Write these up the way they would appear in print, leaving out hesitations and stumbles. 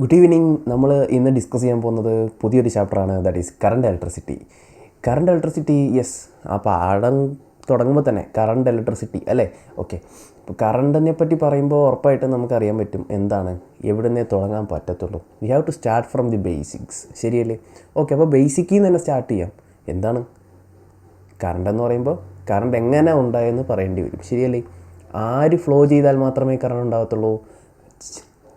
Good evening. നമ്മൾ ഇന്ന് discuss ചെയ്യാൻ പോകുന്നത് പുതിയൊരു ചാപ്റ്ററാണ്, that is current electricity. Current electricity, yes, ആ പാഠം തുടങ്ങുമ്പോൾ തന്നെ കറണ്ട് ഇലക്ട്രിസിറ്റി അല്ലേ? ഓക്കെ. ഇപ്പോൾ കറണ്ടിനെ പറ്റി പറയുമ്പോൾ ഉറപ്പായിട്ടും നമുക്കറിയാൻ പറ്റും എന്താണ്, എവിടെ നിന്നേ തുടങ്ങാൻ പറ്റത്തുള്ളൂ. We have to start from the basics, ശരിയല്ലേ? ഓക്കെ, അപ്പോൾ ബേസിക്കിൽ നിന്ന് തന്നെ സ്റ്റാർട്ട് ചെയ്യാം. എന്താണ് കറണ്ട് എന്ന് പറയുമ്പോൾ? കറണ്ട് എങ്ങനെ ഉണ്ടായെന്ന് പറയേണ്ടി വരും, ശരിയല്ലേ? ആര് ഫ്ലോ ചെയ്താൽ മാത്രമേ കറണ്ട് ഉണ്ടാകത്തുള്ളൂ?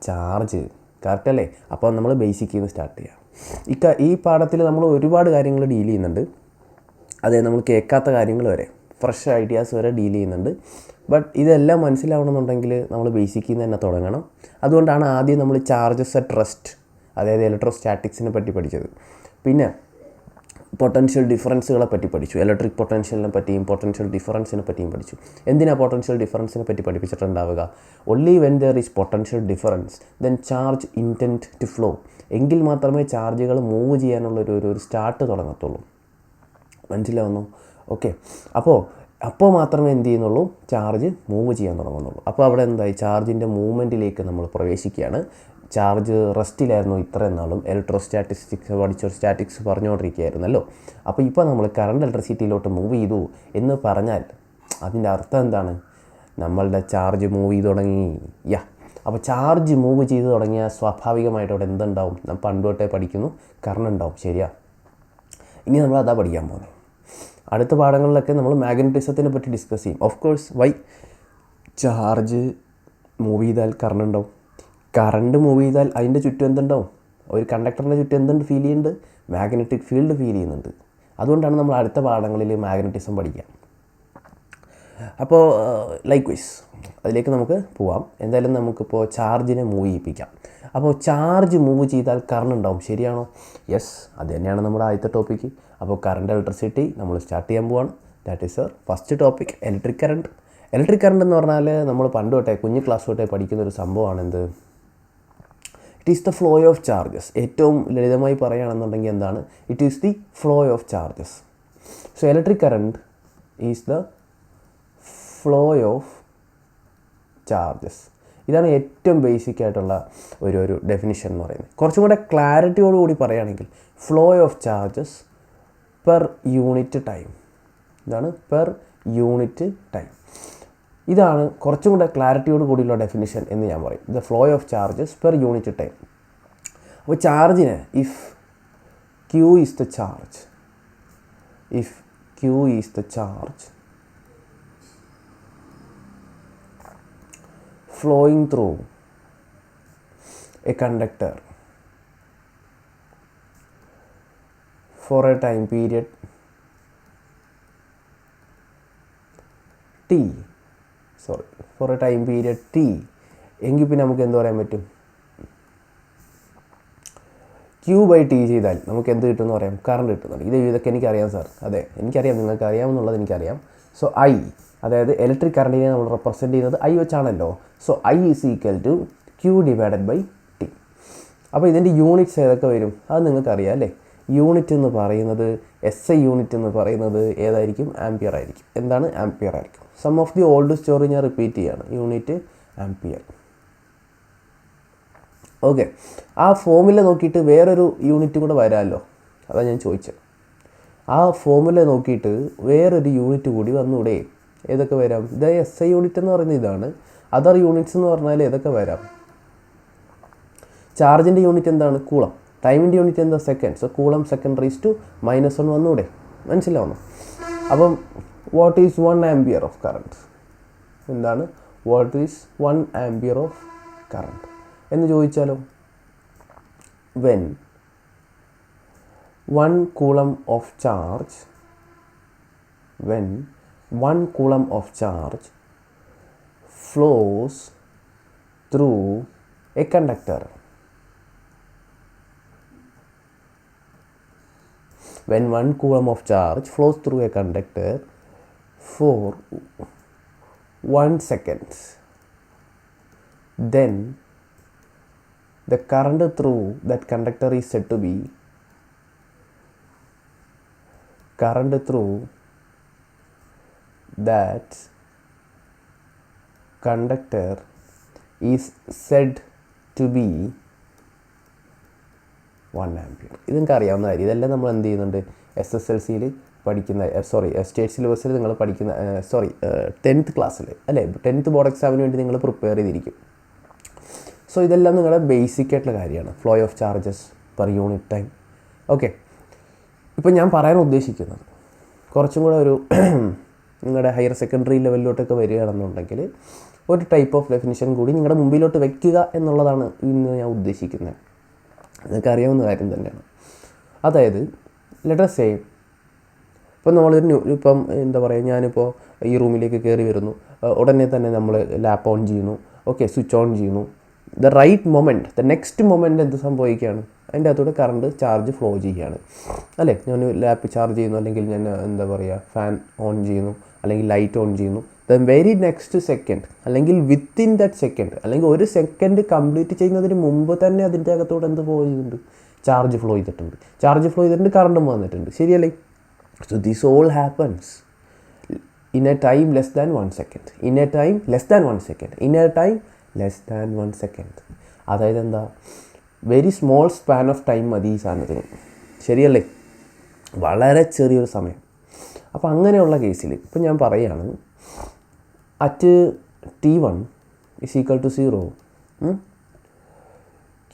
ചാർജ്, കറക്റ്റ് അല്ലേ? അപ്പോൾ നമ്മൾ ബേസിക്കിൽ നിന്ന് സ്റ്റാർട്ട് ചെയ്യാം. ഈ പാഠത്തിൽ നമ്മൾ ഒരുപാട് കാര്യങ്ങൾ ഡീൽ ചെയ്യുന്നുണ്ട്. അതെ, നമ്മൾ കേൾക്കാത്ത കാര്യങ്ങൾ വരെ, ഫ്രഷ് ഐഡിയാസ് വരെ ഡീൽ ചെയ്യുന്നുണ്ട്. ബട്ട് ഇതെല്ലാം മനസ്സിലാവണമെന്നുണ്ടെങ്കിൽ നമ്മൾ ബേസിക്കിൽ നിന്ന് തന്നെ തുടങ്ങണം. അതുകൊണ്ടാണ് ആദ്യം നമ്മൾ ചാർജസ് അറ്റ് റെസ്റ്റ്, അതായത് ഇലക്ട്രോസ്റ്റാറ്റിക്സിനെ പറ്റി പഠിച്ചത്. പിന്നെ പൊട്ടൻഷ്യൽ ഡിഫറൻസുകളെ പറ്റി പഠിച്ചു. ഇലക്ട്രിക് പൊട്ടൻഷ്യലിനെ പറ്റിയും പൊട്ടൻഷ്യൽ ഡിഫറൻസിനെ പറ്റിയും പഠിച്ചു. എന്തിനാണ് പൊട്ടൻഷ്യൽ ഡിഫറൻസിനെ പറ്റി പഠിപ്പിച്ചിട്ടുണ്ടാവുക? Only when there is potential difference then charge intent to flow. എങ്കിൽ മാത്രമേ ചാർജുകൾ മൂവ് ചെയ്യാനുള്ള ഒരു സ്റ്റാർട്ട് തുടങ്ങത്തുള്ളൂ. മനസ്സിലാവുന്നു? ഓക്കെ. അപ്പോൾ മാത്രമേ എന്ത് ചെയ്യുന്നുള്ളൂ? ചാർജ് മൂവ് ചെയ്യാൻ തുടങ്ങുന്നുള്ളൂ. അപ്പോൾ അവിടെ എന്തായി? ചാർജിൻ്റെ മൂവ്മെൻറ്റിലേക്ക് നമ്മൾ പ്രവേശിക്കുകയാണ്. ചാർജ് റെസ്റ്റിലായിരുന്നു ഇത്രയും നാളും. സ്റ്റാറ്റിക്സ് പറഞ്ഞുകൊണ്ടിരിക്കുകയായിരുന്നല്ലോ. അപ്പോൾ ഇപ്പോൾ നമ്മൾ കറണ്ട് ഇലക്ട്രിസിറ്റിയിലോട്ട് മൂവ് ചെയ്തു എന്ന് പറഞ്ഞാൽ അതിൻ്റെ അർത്ഥം എന്താണ്? നമ്മളുടെ ചാർജ് മൂവ് ചെയ്ത് തുടങ്ങി. അപ്പോൾ ചാർജ് മൂവ് ചെയ്ത് തുടങ്ങിയാൽ സ്വാഭാവികമായിട്ട് അവിടെ എന്തുണ്ടാവും? നമ്മൾ പണ്ട് തൊട്ടേ പഠിക്കുന്നു, കറണ്ട് ഉണ്ടാവും, ശരിയാ? ഇനി നമ്മൾ അതാ പഠിക്കാൻ പോകുന്നത്. അടുത്ത പാഠങ്ങളിലൊക്കെ നമ്മൾ മാഗ്നറ്റിസത്തിനെ പറ്റി ഡിസ്കസ് ചെയ്യും. Of course, why? Charge move ചെയ്താൽ കറണ്ട് ഉണ്ടാവും. കറണ്ട് മൂവ് ചെയ്താൽ അതിൻ്റെ ചുറ്റും എന്തുണ്ടാവും? ഒരു കണ്ടക്ടറിൻ്റെ ചുറ്റും എന്തുണ്ട് ഫീൽ ചെയ്യുന്നുണ്ട്? മാഗ്നറ്റിക് ഫീൽഡ് ഫീൽ ചെയ്യുന്നുണ്ട്. അതുകൊണ്ടാണ് നമ്മൾ അടുത്ത പാഠങ്ങളിൽ മാഗ്നറ്റിസം പഠിക്കുക. അപ്പോൾ ലൈക്ക് വൈസ് അതിലേക്ക് നമുക്ക് പോവാം. എന്തായാലും നമുക്കിപ്പോൾ ചാർജിനെ മൂവ് ചെയ്യിപ്പിക്കാം. അപ്പോൾ ചാർജ് മൂവ് ചെയ്താൽ കറണ്ട് ഉണ്ടാവും, ശരിയാണോ? യെസ്, അത് തന്നെയാണ് നമ്മുടെ ആദ്യത്തെ ടോപ്പിക്ക്. അപ്പോൾ കറണ്ട് ഇലക്ട്രിസിറ്റി നമ്മൾ സ്റ്റാർട്ട് ചെയ്യാൻ പോവാണ്. That is first topic, electric current. Electric current എന്ന് പറഞ്ഞാൽ നമ്മൾ പണ്ട് തൊട്ടേ കുഞ്ഞു ക്ലാസ് തൊട്ടേ പഠിക്കുന്ന ഒരു സംഭവമാണ്. എന്ത്? It is the flow of charges. ഏറ്റവും ലളിതമായി പറയുകയാണെന്നുണ്ടെങ്കിൽ എന്താണ്? It is the flow of charges. So electric current is the flow of charges. ഇതാണ് ഏറ്റവും ബേസിക് ആയിട്ടുള്ള ഒരു ഡെഫിനിഷൻ എന്ന് പറയുന്നത്. കുറച്ചും കൂടെ ക്ലാരിറ്റിയോടുകൂടി പറയുകയാണെങ്കിൽ flow of charges per unit time. ഇതാണ് പെർ യൂണിറ്റ് ടൈം. ഇതാണ് കുറച്ചും കൂടെ ക്ലാരിറ്റിയോട് കൂടിയുള്ള ഡെഫിനിഷൻ എന്ന് ഞാൻ പറയും. The flow of charges per unit time. അപ്പോൾ ചാർജിന് if q is the charge, flowing through a conductor for a time period t, എങ്കിൽ പിന്നെ നമുക്ക് എന്ത് പറയാൻ പറ്റും? ക്യൂ ബൈ ടി ചെയ്താൽ നമുക്ക് എന്ത് കിട്ടുമെന്ന് പറയാം? കറണ്ട് കിട്ടുന്നുണ്ട്. ഇതൊക്കെ എനിക്കറിയാം സാർ. അതെ, എനിക്കറിയാം, നിങ്ങൾക്ക് അറിയാമെന്നുള്ളത് എനിക്കറിയാം. സോ ഐ, അതായത് ഇലക്ട്രിക് കറണ്ടിനെ നമ്മൾ റെപ്രസെൻറ്റ് ചെയ്യുന്നത് ഐ വെച്ചാണല്ലോ. So I is equal to q divided by t. അപ്പോൾ ഇതിൻ്റെ യൂണിറ്റ്സ് ഏതൊക്കെ വരും? അത് നിങ്ങൾക്കറിയാം അല്ലേ? യൂണിറ്റ് എന്ന് പറയുന്നത്, SI യൂണിറ്റ് എന്ന് പറയുന്നത് ഏതായിരിക്കും? ആംപിയർ ആയിരിക്കും. എന്താണ്? ആംപിയർ ആയിരിക്കും. Some of the old story ഞാൻ റിപ്പീറ്റ് ചെയ്യാണ്. Unit ampere. ഓക്കെ. ആ ഫോമുല നോക്കിയിട്ട് വേറൊരു യൂണിറ്റ് കൂടെ വരാമല്ലോ, അതാണ് ഞാൻ ചോദിച്ചത്. ആ ഫോമുല നോക്കിയിട്ട് വേറൊരു യൂണിറ്റ് കൂടി വന്നൂടെ? ഏതൊക്കെ വരാം? ഇത് SI യൂണിറ്റ് എന്ന് പറയുന്നത് ഇതാണ്. അതർ യൂണിറ്റ്സ് എന്ന് പറഞ്ഞാൽ ഏതൊക്കെ വരാം? ചാർജിൻ്റെ യൂണിറ്റ് എന്താണ്? കൂളം. ടൈമിൻ്റെ യൂണിറ്റ് എന്താ? Second. So coulomb second raise to -1 വന്നൂടെ? മനസ്സിലാവുന്നു? അപ്പം what is 1 ampere of current? എന്താണ് what is 1 ampere of current എന്ന് ചോദിച്ചാലോ? When 1 coulomb of charge flows through a conductor. When 1 coulomb of charge flows through a conductor for 1 second, then the current through that conductor is said to be current through that conductor is said to be 1 ampere. ഇത് നിങ്ങൾക്ക് അറിയാവുന്ന കാര്യം. ഇതെല്ലാം നമ്മൾ എന്ത് ചെയ്യുന്നുണ്ട്, SSLCയിൽ പഠിക്കുന്ന state സിലബസിൽ നിങ്ങൾ പഠിക്കുന്ന 10th ക്ലാസ്സിൽ അല്ലേ, 10th ബോർഡ് എക്സാമിന് വേണ്ടി നിങ്ങൾ പ്രിപ്പയർ ചെയ്തിരിക്കും. സോ ഇതെല്ലാം നിങ്ങളുടെ ബേസിക് ആയിട്ടുള്ള കാര്യമാണ്. Flow of charges per unit time. Okay, ഇപ്പം ഞാൻ പറയാൻ ഉദ്ദേശിക്കുന്നത് കുറച്ചും കൂടെ ഒരു നിങ്ങളുടെ ഹയർ സെക്കൻഡറി ലെവലിലോട്ടൊക്കെ വരികയാണെന്നുണ്ടെങ്കിൽ ഒരു ടൈപ്പ് ഓഫ് ഡെഫിനിഷൻ കൂടി നിങ്ങളുടെ മുമ്പിലോട്ട് വയ്ക്കുക എന്നുള്ളതാണ് ഇന്ന് ഞാൻ ഉദ്ദേശിക്കുന്നത്. നിങ്ങൾക്ക് അറിയാവുന്ന കാര്യം തന്നെയാണ്. അതായത് ലെറ്റ് us say ഇപ്പം ഇപ്പം എന്താ പറയുക, ഞാനിപ്പോൾ ഈ റൂമിലേക്ക് കയറി വരുന്നു, ഉടനെ തന്നെ നമ്മൾ ലാപ്പ് ഓൺ ചെയ്യുന്നു, ഓക്കെ, സ്വിച്ച് ഓൺ ചെയ്യുന്നു. The right moment, the next moment എന്ത് സംഭവിക്കുകയാണ്, അതിൻ്റെ അകത്തൂടെ കറണ്ട് ചാർജ് ഫ്ലോ ചെയ്യുകയാണ് അല്ലേ. ഞാൻ ലാപ്പ് ചാർജ് ചെയ്യുന്നു, അല്ലെങ്കിൽ ഞാൻ എന്താ പറയുക ഫാൻ ഓൺ ചെയ്യുന്നു, അല്ലെങ്കിൽ ലൈറ്റ് ഓൺ ചെയ്യുന്നു. ദ വെരി നെക്സ്റ്റ് സെക്കൻഡ്, അല്ലെങ്കിൽ വിത്തിൻ ദാറ്റ് സെക്കൻഡ്, അല്ലെങ്കിൽ ഒരു സെക്കൻഡ് കംപ്ലീറ്റ് ചെയ്യുന്നതിന് മുമ്പ് തന്നെ അതിൻ്റെ അകത്തൂടെ എന്ത് ഫ്ലോ ചെയ്തിട്ടുണ്ട്, ചാർജ് ഫ്ലോ ചെയ്തിട്ടുണ്ട്, കറണ്ടും വന്നിട്ടുണ്ട്. ശരിയല്ലേ? So this all happens in a time less than 1 second. In a time less than 1 second. അതായത് എന്താ, very small span of time മതി ഈ സാധനത്തിന്. ശരിയല്ലേ? വളരെ ചെറിയൊരു സമയം. അപ്പോൾ അങ്ങനെയുള്ള കേസിൽ ഇപ്പം ഞാൻ പറയുകയാണ്, അറ്റ് T1 = 0,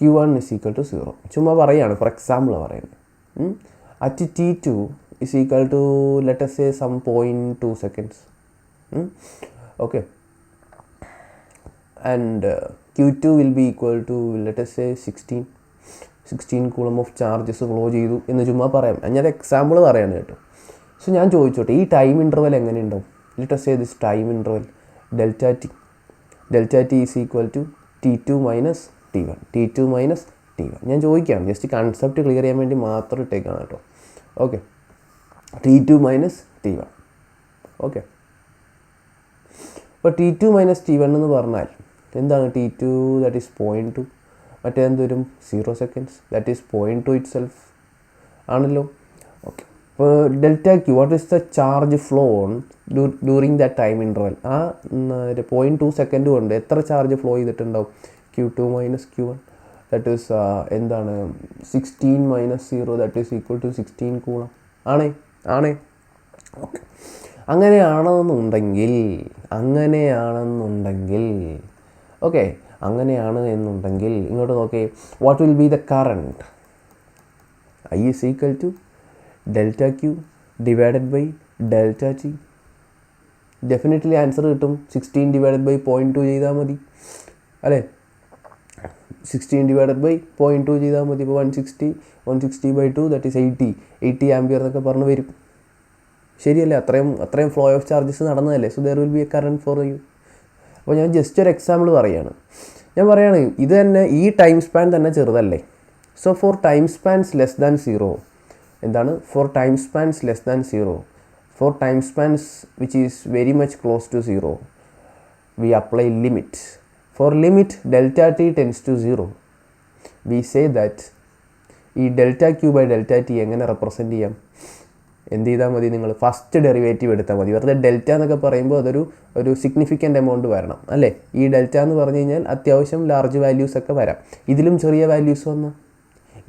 Q1 = 0. ചുമ്മാ പറയുകയാണ്, ഫോർ എക്സാമ്പിൾ പറയുന്നത്. At T2 = let us say some 0.2 seconds. Okay, and Q2 will be equal to let us say 16 coulomb of charges flow ചെയ്തു എന്ന് ചുമ്മാ പറയാം. ഞാൻ എക്സാമ്പിൾ പറയാണ് കേട്ടോ. സോ ഞാൻ ചോദിച്ചോട്ടെ, ഈ ടൈം ഇൻ്റർവൽ എങ്ങനെ ഉണ്ടാവും? Let us say this time interval delta T = T2 - T1. ഞാൻ ചോദിക്കുകയാണ്, ജസ്റ്റ് കൺസെപ്റ്റ് ക്ലിയർ ചെയ്യാൻ വേണ്ടി മാത്രം ഇട്ടേക്കാണ് കേട്ടോ. Okay, T2 - T1. ഓക്കെ, അപ്പോൾ T2 - T1 എന്ന് പറഞ്ഞാൽ എന്താണ്? T2 that is 0.2, മറ്റേതെന്തോരും 0 seconds, that is 0.2 itself ആണല്ലോ. ഓക്കെ, അപ്പോൾ delta q, what is the charge flow during that time interval? ആ 0.2 സെക്കൻഡ് കൊണ്ട് എത്ര ചാർജ് ഫ്ലോ ചെയ്തിട്ടുണ്ടാവും? Q2 - Q1, that is എന്താണ് 16 - 0, that is equal to 16 coulomb. ആണേ? Okay, അങ്ങനെയാണെന്നുണ്ടെങ്കിൽ ഓക്കെ, അങ്ങനെയാണ് എന്നുണ്ടെങ്കിൽ ഇങ്ങോട്ട് നോക്കേ, what will be the current? I = delta q divided by delta t. Definitely answer കിട്ടും. 16 / 0.2 ചെയ്താൽ മതി അല്ലേ? 16 / 0.2 ചെയ്താൽ മതി. ഇപ്പോൾ 160/2 that is 80 ആംപിയർ എന്നൊക്കെ പറഞ്ഞു വരും. ശരിയല്ലേ? അത്രയും ഫ്ലോ ഓഫ് ചാർജസ് നടന്നതല്ലേ. So there will be a current for you. അപ്പോൾ ഞാൻ ജസ്റ്റ് ഒരു എക്സാമ്പിൾ പറയുകയാണ്. ഇത് തന്നെ, ഈ ടൈം സ്പാൻ തന്നെ ചെറുതല്ലേ. So for time spans less than 0, എന്താണ്? For time spans less than 0, for time spans which is very much close to 0, we apply limit. For limit delta t tends to 0, we say that ഈ delta q by delta t എങ്ങനെ represent ചെയ്യാം? എന്ത് ചെയ്താൽ മതി? നിങ്ങൾ first derivative എടുത്താൽ മതി. വെറുതെ ഡെൽറ്റ എന്നൊക്കെ പറയുമ്പോൾ ഒരു സിഗ്നിഫിക്കൻ്റ് എമൗണ്ട് വരണം അല്ലേ? ഈ ഡെൽറ്റ എന്ന് പറഞ്ഞു കഴിഞ്ഞാൽ അത്യാവശ്യം ലാർജ് വാല്യൂസ് ഒക്കെ വരാം. ഇതിലും ചെറിയ വാല്യൂസ് വന്നാൽ,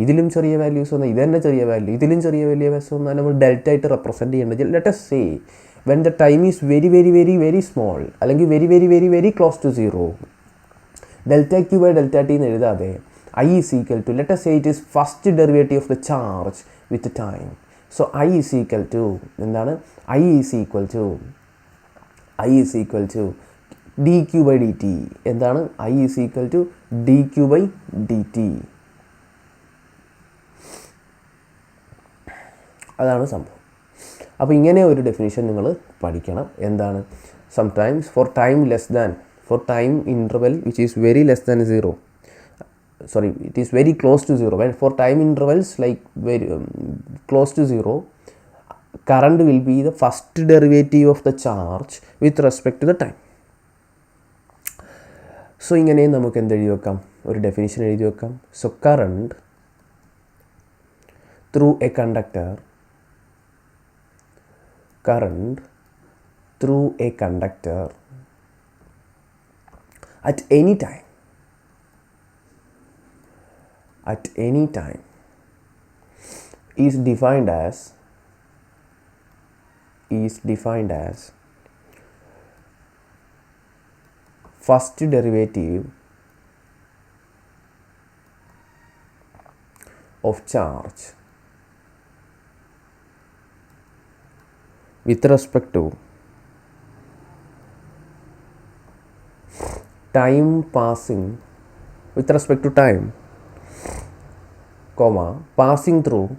ഇത് തന്നെ ചെറിയ വാല്യൂ, ഇതിലും ചെറിയ വാല്യൂസ് വന്നാൽ നമ്മൾ ഡെൽറ്റ ആയിട്ട് റെപ്രസെൻറ്റ് ചെയ്യേണ്ടത്. Let us say when the time is very very very very small, അല്ലെങ്കിൽ very very very very close to 0, delta q by delta t എന്ന് എഴുതാതെ I = let us say it is first derivative of the charge with time. So I എന്താണ്? I = dq by dt. എന്താണ്? I = dq by dt. അതാണ് സംഭവം. അപ്പോൾ ഇങ്ങനെ ഒരു definition നിങ്ങൾ പഠിക്കണം. എന്താണ്? Sometimes for time interval which is very less than 0, it is very close to 0, and for time intervals like very close to 0, current will be the first derivative of the charge with respect to the time. So ഇങ്ങനെ നമുക്ക് എന്ത് എഴുതി വെക്കാം? ഒരു definition എഴുതി വെക്കാം. So current through a conductor at any time is defined as first derivative of charge with respect to time passing, with respect to time, passing through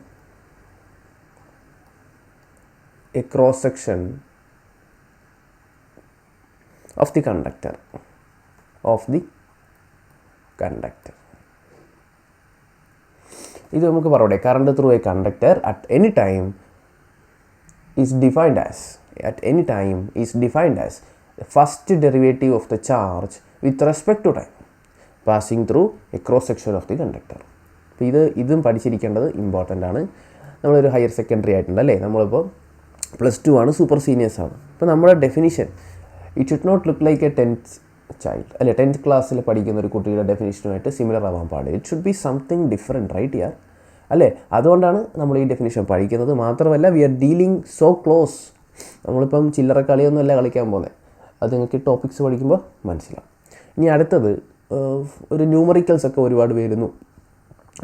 a cross section of the conductor. ഇത് നമുക്ക് പറയട്ടെ, current through A conductor at any time is defined as the first derivative of the charge with respect to time passing through a cross section of the conductor. അപ്പോൾ ഇതും പഠിച്ചിരിക്കേണ്ടത് important ആണ്. നമ്മളൊരു higher secondary ആയിട്ടുണ്ട് അല്ലേ, നമ്മളിപ്പോൾ +2 ആണ്, super seniors ആണ്. അപ്പോൾ നമ്മുടെ definition it should not look like a 10th child അല്ലേ, 10th ക്ലാസ്സിൽ പഠിക്കുന്ന ഒരു കുട്ടിയുടെ ഡെഫിനിഷനുമായിട്ട് സിമിലർ ആവാൻ പാടില്ല. It should be something different, right യാർ അല്ലേ. അതുകൊണ്ടാണ് നമ്മൾ ഈ ഡെഫിനിഷൻ പഠിക്കുന്നത്. മാത്രമല്ല we are dealing so close. നമ്മളിപ്പം ചില്ലറ കളിയൊന്നും അല്ല കളിക്കാൻ പോകുന്നത്. അത് നിങ്ങൾക്ക് ടോപ്പിക്സ് പഠിക്കുമ്പോൾ മനസ്സിലാവും. ഇനി അടുത്തത് ഒരു ന്യൂമറിക്കൽസ് ഒക്കെ ഒരുപാട് വരുന്നു,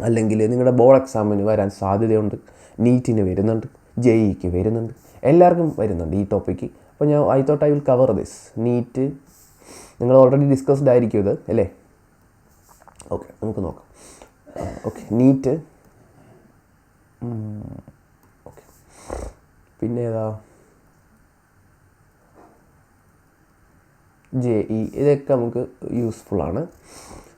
അല്ലെങ്കിൽ നിങ്ങളുടെ ബോർഡ് എക്സാമിന് വരാൻ സാധ്യതയുണ്ട്, നീറ്റിന് വരുന്നുണ്ട്, JEEക്ക് വരുന്നുണ്ട്, എല്ലാവർക്കും വരുന്നുണ്ട് ഈ ടോപ്പിക്ക്. അപ്പോൾ I thought I will cover this. NEET നിങ്ങൾ ഓൾറെഡി ഡിസ്കസ്ഡ് ആയിരിക്കും ഇത് അല്ലേ. ഓക്കെ, നമുക്ക് നോക്കാം. ഓക്കെ, നീറ്റ്, ഓക്കെ, പിന്നെ ഏതാ JE, ഇതൊക്കെ നമുക്ക് യൂസ്ഫുള്ളാണ്.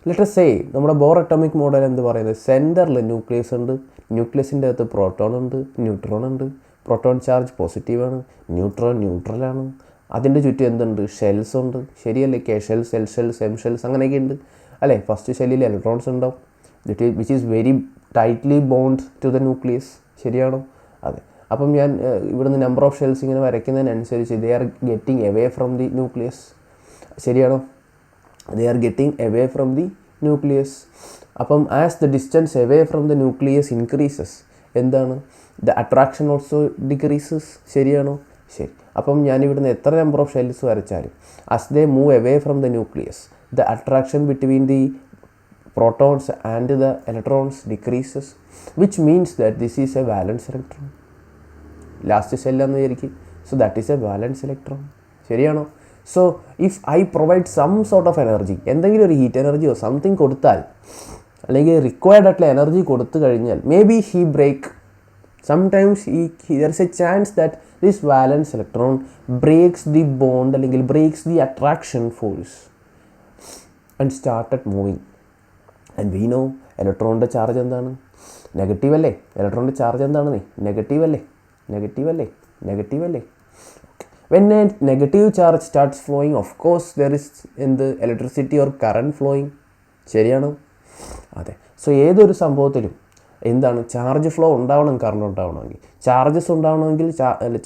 ലെറ്റ് us say നമ്മുടെ ബോർ അറ്റോമിക് മോഡൽ എന്ത് പറയുന്നത്, സെൻറ്ററിൽ ന്യൂക്ലിയസ് ഉണ്ട്, ന്യൂക്ലിയസിൻ്റെ അകത്ത് പ്രോട്ടോൺ ഉണ്ട്, ന്യൂട്രോൺ ഉണ്ട്. പ്രോട്ടോൺ ചാർജ് പോസിറ്റീവാണ്, ന്യൂട്രോൺ ന്യൂട്രലാണ്. അതിൻ്റെ ചുറ്റും എന്തുണ്ട്, ഷെൽസ് ഉണ്ട്, ശരിയല്ലേ. K shells, L shells, M shells അങ്ങനെയൊക്കെ ഉണ്ട് അല്ലേ. ഫസ്റ്റ് ഷെല്ലിൽ ഇലക്ട്രോൺസ് ഉണ്ടാവും, which is very tightly bond to the nucleus, ശരിയാണോ? അതെ. അപ്പം ഞാൻ ഇവിടുന്ന് നമ്പർ ഓഫ് ഷെൽസ് ഇങ്ങനെ വരയ്ക്കുന്നതിനനുസരിച്ച് they are getting away from the nucleus, ശരിയാണോ? They are getting away from the nucleus. അപ്പം as the distance away from the nucleus increases, എന്താണ്, ദ അട്രാക്ഷൻ ഓൾസോ ഡിക്രീസസ്, ശരിയാണോ? ശരി. അപ്പം ഞാനിവിടുന്ന് എത്ര നമ്പർ ഓഫ് ഷെൽസ് വരച്ചാലും as they move away from the nucleus the attraction between the protons and the electrons decreases, which means that this is a valence electron. Last ഷെല്ലാന്ന് വിചാരിക്കും. So that is a valence electron, ശരിയാണോ? So if I provide some sort of energy, എന്തെങ്കിലും ഒരു heat എനർജിയോ something കൊടുത്താൽ, അല്ലെങ്കിൽ required ആയിട്ടുള്ള energy കൊടുത്തു കഴിഞ്ഞാൽ, may be he break, sometimes there is a chance that this valence electron breaks the bond, അല്ലെങ്കിൽ breaks the attraction force and started moving. And we know ഇലക്ട്രോണിൻ്റെ charge എന്താണ്, negative അല്ലേ. ഇലക്ട്രോണിൻ്റെ ചാർജ് എന്താണ്, negative അല്ലേ. When a negative charge starts flowing, of course there is electricity or current flowing, ശരിയാണോ? അതെ. So ഏതൊരു സംഭവത്തിലും എന്താണ്, ചാർജ് ഫ്ലോ ഉണ്ടാവണം, കറണ്ട് ഉണ്ടാവണമെങ്കിൽ. ചാർജസ് ഉണ്ടാവണമെങ്കിൽ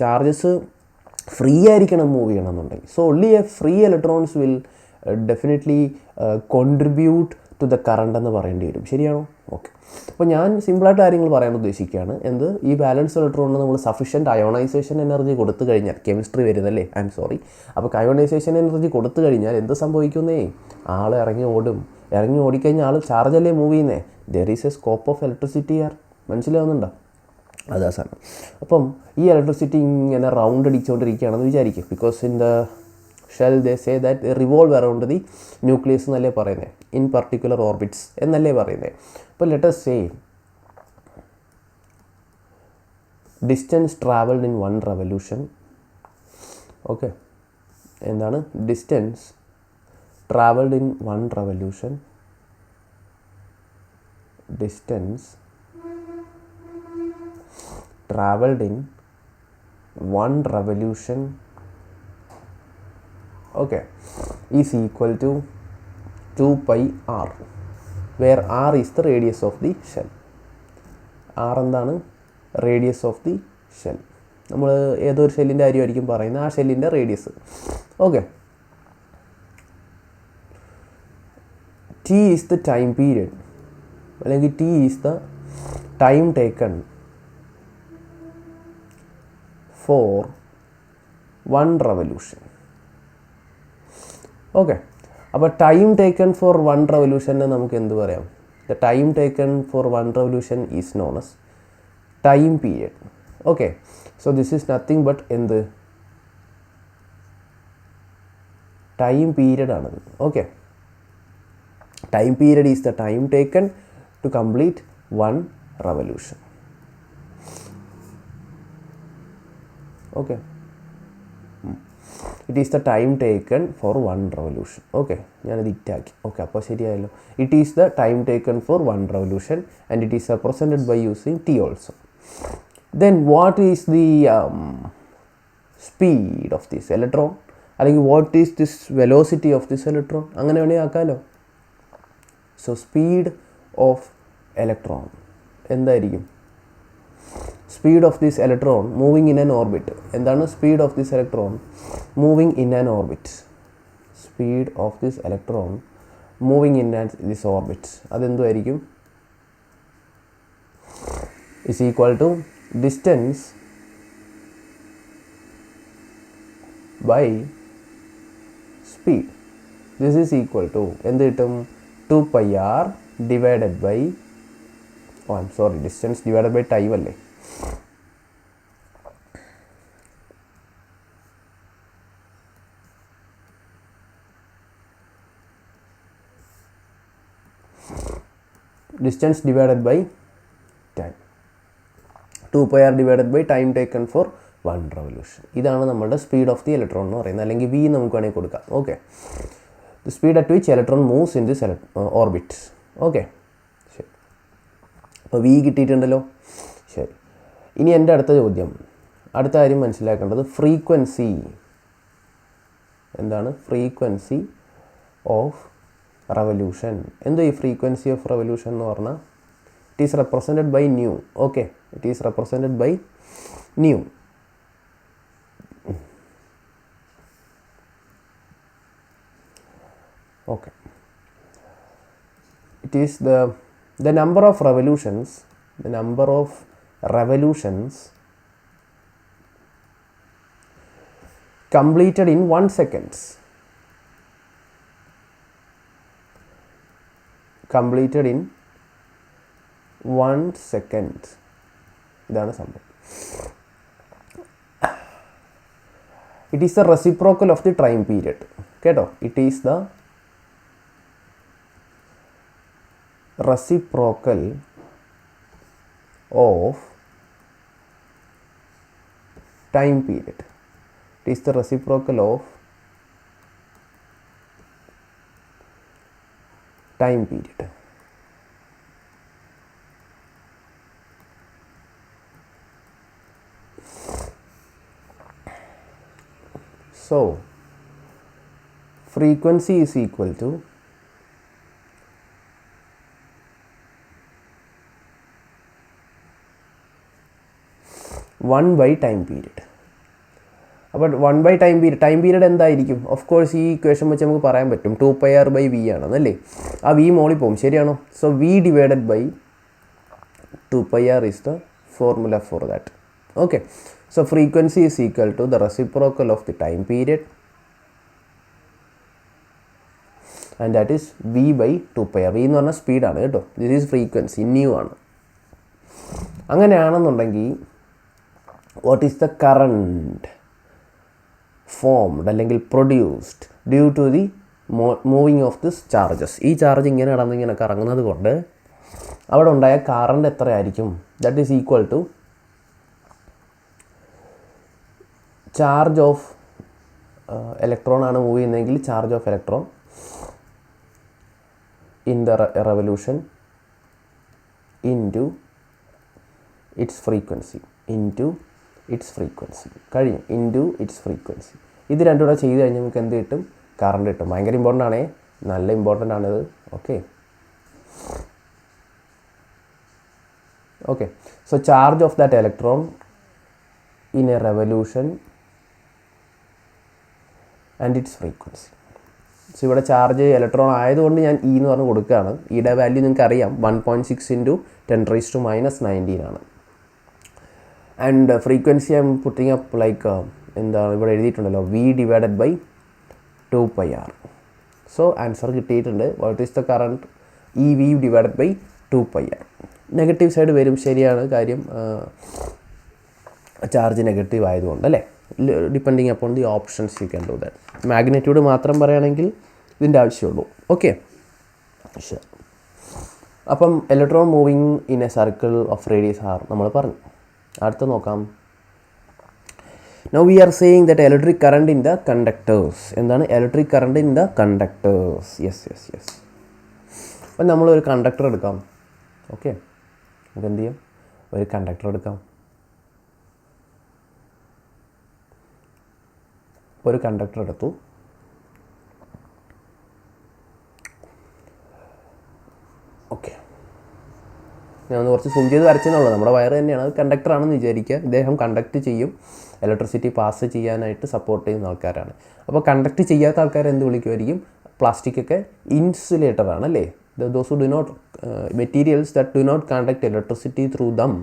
ചാർജസ് ഫ്രീ ആയിരിക്കണം മൂവ് ചെയ്യണമെന്നുണ്ടെങ്കിൽ. So only a free electrons will definitely contribute to the current എന്ന് പറയേണ്ടി വരും, ശരിയാണോ? ഓക്കെ. അപ്പോൾ ഞാൻ സിമ്പിളായിട്ട് കാര്യങ്ങൾ പറയാൻ ഉദ്ദേശിക്കുകയാണ്. ഈ ബാലൻസ് ഇലക്ട്രോണിന് നമ്മൾ സഫീഷ്യൻറ്റ് അയോണൈസേഷൻ എനർജി കൊടുത്തു കഴിഞ്ഞാൽ, കെമിസ്ട്രി വരുന്നല്ലേ, ഐ എം സോറി. അപ്പോൾ അയോണൈസേഷൻ എനർജി കൊടുത്തു കഴിഞ്ഞാൽ എന്ത് സംഭവിക്കുന്നേ, ആൾ ഇറങ്ങി ഓടിക്കഴിഞ്ഞാൽ ആൾ ചാർജല്ലേ മൂവ് ചെയ്യുന്നേ. There is A scope of electricity R, മനസ്സിലാവുന്നുണ്ടോ? അതാ സാധനം. അപ്പം ഈ ഇലക്ട്രിസിറ്റി ഇങ്ങനെ റൗണ്ട് അടിച്ചുകൊണ്ടിരിക്കുകയാണെന്ന് വിചാരിക്കും. Because in the shell they say that revolve around the nucleus എന്നല്ലേ പറയുന്നത്, ഇൻ പർട്ടിക്കുലർ ഓർബിറ്റ്സ് എന്നല്ലേ പറയുന്നത്. അപ്പോൾ let us say distance travelled in 1 revolution. Okay, എന്താണ് distance travelled in 1 revolution, distance travelled in 1 revolution, okay, is equal to 2 pi r, where r is the radius of the shell. r എന്താണ്, radius of the shell. നമ്മൾ ഏതൊരു ഷെല്ലിൻ്റെ കാര്യമായിരിക്കും പറയുന്നത്, ആ ഷെല്ലിൻ്റെ radius. Okay. T is the time period, അല്ലെങ്കിൽ t is the time taken for 1 revolution. Okay. അപ്പോൾ ടൈം ടേക്കൺ ഫോർ 1 revolution നമുക്ക് എന്ത് പറയാം? The time taken for 1 revolution is known as time period. Okay, so this is nothing but എന്ത്? Time period ആണത്. Okay, time period is the time taken to complete 1 revolution. Okay, it is the time taken for 1 revolution. Okay, ഞാനത് ഇറ്റാക്കി. Okay, അപ്പോൾ ശരിയായല്ലോ. It is the time taken for 1 revolution and it is represented by using t also. Then what is the speed of this electron, അല്ലെങ്കിൽ what is this velocity of this electron, അങ്ങനെ വേണമെങ്കിൽ ആക്കാമല്ലോ. So speed of electron എന്തായിരിക്കും? Speed of this electron moving in an orbit. എന്താണ് speed of this electron moving in an orbit? Speed of this electron moving in an this orbit അതെന്തുമായിരിക്കും? Is equal to distance by speed. This is equal to എന്ത് കിട്ടും? 2πr divided by distance divided by time അല്ലേ? Distance divided by time. 2πr divided by time taken for 1 revolution. ഇതാണ് നമ്മുടെ speed of the electron എന്ന് പറയുന്നത്, അല്ലെങ്കിൽ V നമുക്ക് വേണമെങ്കിൽ കൊടുക്കാം. Okay, the speed at which electron moves in this orbit. Okay, ശരി. അപ്പോൾ വി കിട്ടിയിട്ടുണ്ടല്ലോ. ശരി, ഇനി എൻ്റെ അടുത്ത ചോദ്യം, അടുത്ത കാര്യം മനസ്സിലാക്കേണ്ടത് ഫ്രീക്വൻസി എന്താണ്? Frequency of revolution. എന്തോ ഈ ഫ്രീക്വൻസി ഓഫ് റെവല്യൂഷൻ എന്ന് പറഞ്ഞാൽ it is represented by nu. Okay, it is represented by nu. Okay, it is the number of revolutions completed in 1 second. Completed in 1 second. ഇതാണ് സംഭവം. It is the reciprocal of the time period. കേട്ടോ, it is the reciprocal of time period. It is the reciprocal of time period. So frequency is equal to one by time period. അപ്പോൾ 1 by time period എന്തായിരിക്കും? Of course ഈ equation വെച്ച് നമുക്ക് പറയാൻ പറ്റും 2πr by V ആണെന്നല്ലേ. ആ V മോളിൽ പോകും, ശരിയാണോ? So v divided by 2πr is the formula for that. Okay, so frequency is equal to the reciprocal of the time period and that is v by 2πr. V എന്ന് പറഞ്ഞാൽ സ്പീഡാണ് കേട്ടോ. This is frequency, new ആണ്. അങ്ങനെയാണെന്നുണ്ടെങ്കിൽ what is the current formed അല്ലെങ്കിൽ produced due to the moving of this charges? ഈ charge ഇങ്ങനെ നടന്നിങ്ങനെ കറങ്ങുന്നത് കൊണ്ട് അവിടെ ഉണ്ടായ കറണ്ട് എത്രയായിരിക്കും? That is equal to charge of electron ആണ് മൂവ് ചെയ്യുന്നതെങ്കിൽ charge of electron in the revolution into its frequency കഴിഞ്ഞു ഇൻറ്റു ഇറ്റ്സ് ഫ്രീക്വൻസി. ഇത് രണ്ടും കൂടെ ചെയ്ത് കഴിഞ്ഞാൽ നമുക്ക് എന്ത് കിട്ടും? കറണ്ട് കിട്ടും. ഭയങ്കര ഇമ്പോർട്ടൻ്റ് ആണേ, നല്ല ഇമ്പോർട്ടൻ്റ് ആണിത്. Okay, so charge of that electron in A revolution and it's frequency. So ഇവിടെ ചാർജ് ഇലക്ട്രോൺ ആയതുകൊണ്ട് ഞാൻ ഇ എന്ന് പറഞ്ഞ് കൊടുക്കുകയാണ്. ഇയുടെ വാല്യൂ നിങ്ങൾക്ക് അറിയാം, 1.6 × 10⁻⁻19 ആണ്. And frequency I'm putting up like എന്താണ് ഇവിടെ എഴുതിയിട്ടുണ്ടല്ലോ V divided by 2πr. So answer കിട്ടിയിട്ടുണ്ട്. What is the current V divided by 2πr. Negative side വരും, ശരിയാണ്. കാര്യം ചാർജ് നെഗറ്റീവ് ആയതുകൊണ്ട് അല്ലേ. Depending upon the options you can do that. Magnitude മാത്രം പറയുകയാണെങ്കിൽ ഇതിൻ്റെ ആവശ്യമുള്ളൂ. ഓക്കെ, ശരി. അപ്പം electron moving in a circle of radius r നമ്മൾ പറഞ്ഞു. അടുത്ത നോക്കാം. Now we are saying that electric current in the conductors. എന്താണ് electric current in the conductors? Yes. അപ്പം നമ്മളൊരു കണ്ടക്ടർ എടുക്കാം. ഓക്കെ, നമുക്ക് എന്ത് ചെയ്യാം? ഒരു കണ്ടക്ടർ എടുക്കാം. ഒരു കണ്ടക്ടർ എടുത്തു. ഓക്കെ, ഞാൻ ഒന്ന് കുറച്ച് സൂം ചെയ്ത് വരച്ചെന്നുള്ളത്. നമ്മുടെ വയർ തന്നെയാണ്, അത് കണ്ടക്ടറാണെന്ന് വിചാരിക്കുക. ഇദ്ദേഹം കണ്ടക്ട് ചെയ്യും, ഇലക്ട്രിസിറ്റി പാസ് ചെയ്യാനായിട്ട് സപ്പോർട്ട് ചെയ്യുന്ന ആൾക്കാരാണ്. അപ്പോൾ കണ്ടക്ട് ചെയ്യാത്ത ആൾക്കാർ എന്ത് വിളിക്കുമായിരിക്കും? പ്ലാസ്റ്റിക് ഒക്കെ ഇൻസുലേറ്റർ ആണ് അല്ലേ. Those do not materials that do not conduct electricity through them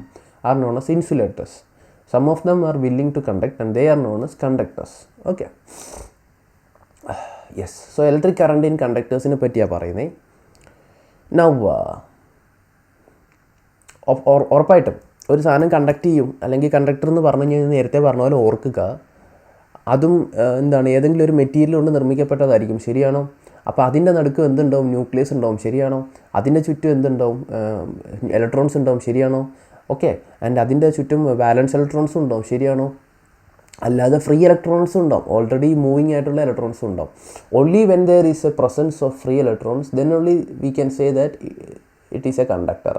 are known as insulators. Some of them are willing to conduct and they are known as conductors. Okay, yes. So electric current in കണ്ടക്ടേഴ്സിനെ പറ്റിയാണ് പറയുന്നത്. Now ഉറപ്പായിട്ടും ഒരു സാധനം conduct ചെയ്യും, അല്ലെങ്കിൽ conductor എന്ന് പറഞ്ഞു കഴിഞ്ഞാൽ നേരത്തെ പറഞ്ഞ പോലെ ഓർക്കുക, അതും എന്താണ് ഏതെങ്കിലും ഒരു മെറ്റീരിയൽ കൊണ്ട് നിർമ്മിക്കപ്പെട്ടതായിരിക്കും. ശരിയാണോ? അപ്പോൾ അതിൻ്റെ നടുക്ക് എന്തുണ്ടാവും? ന്യൂക്ലിയസ് ഉണ്ടാവും. ശരിയാണോ? അതിൻ്റെ ചുറ്റും എന്തുണ്ടാവും? ഇലക്ട്രോൺസ് ഉണ്ടാവും. ശരിയാണോ? ഓക്കെ, ആൻഡ് അതിൻ്റെ ചുറ്റും വാലൻസ് ഇലക്ട്രോൺസും ഉണ്ടാവും. ശരിയാണോ? അല്ലാതെ ഫ്രീ ഇലക്ട്രോൺസും ഉണ്ടാവും, ഓൾറെഡി മൂവിങ് ആയിട്ടുള്ള ഇലക്ട്രോൺസും ഉണ്ടാവും. Only when there is a presence of free electrons then only we can say that it is a conductor.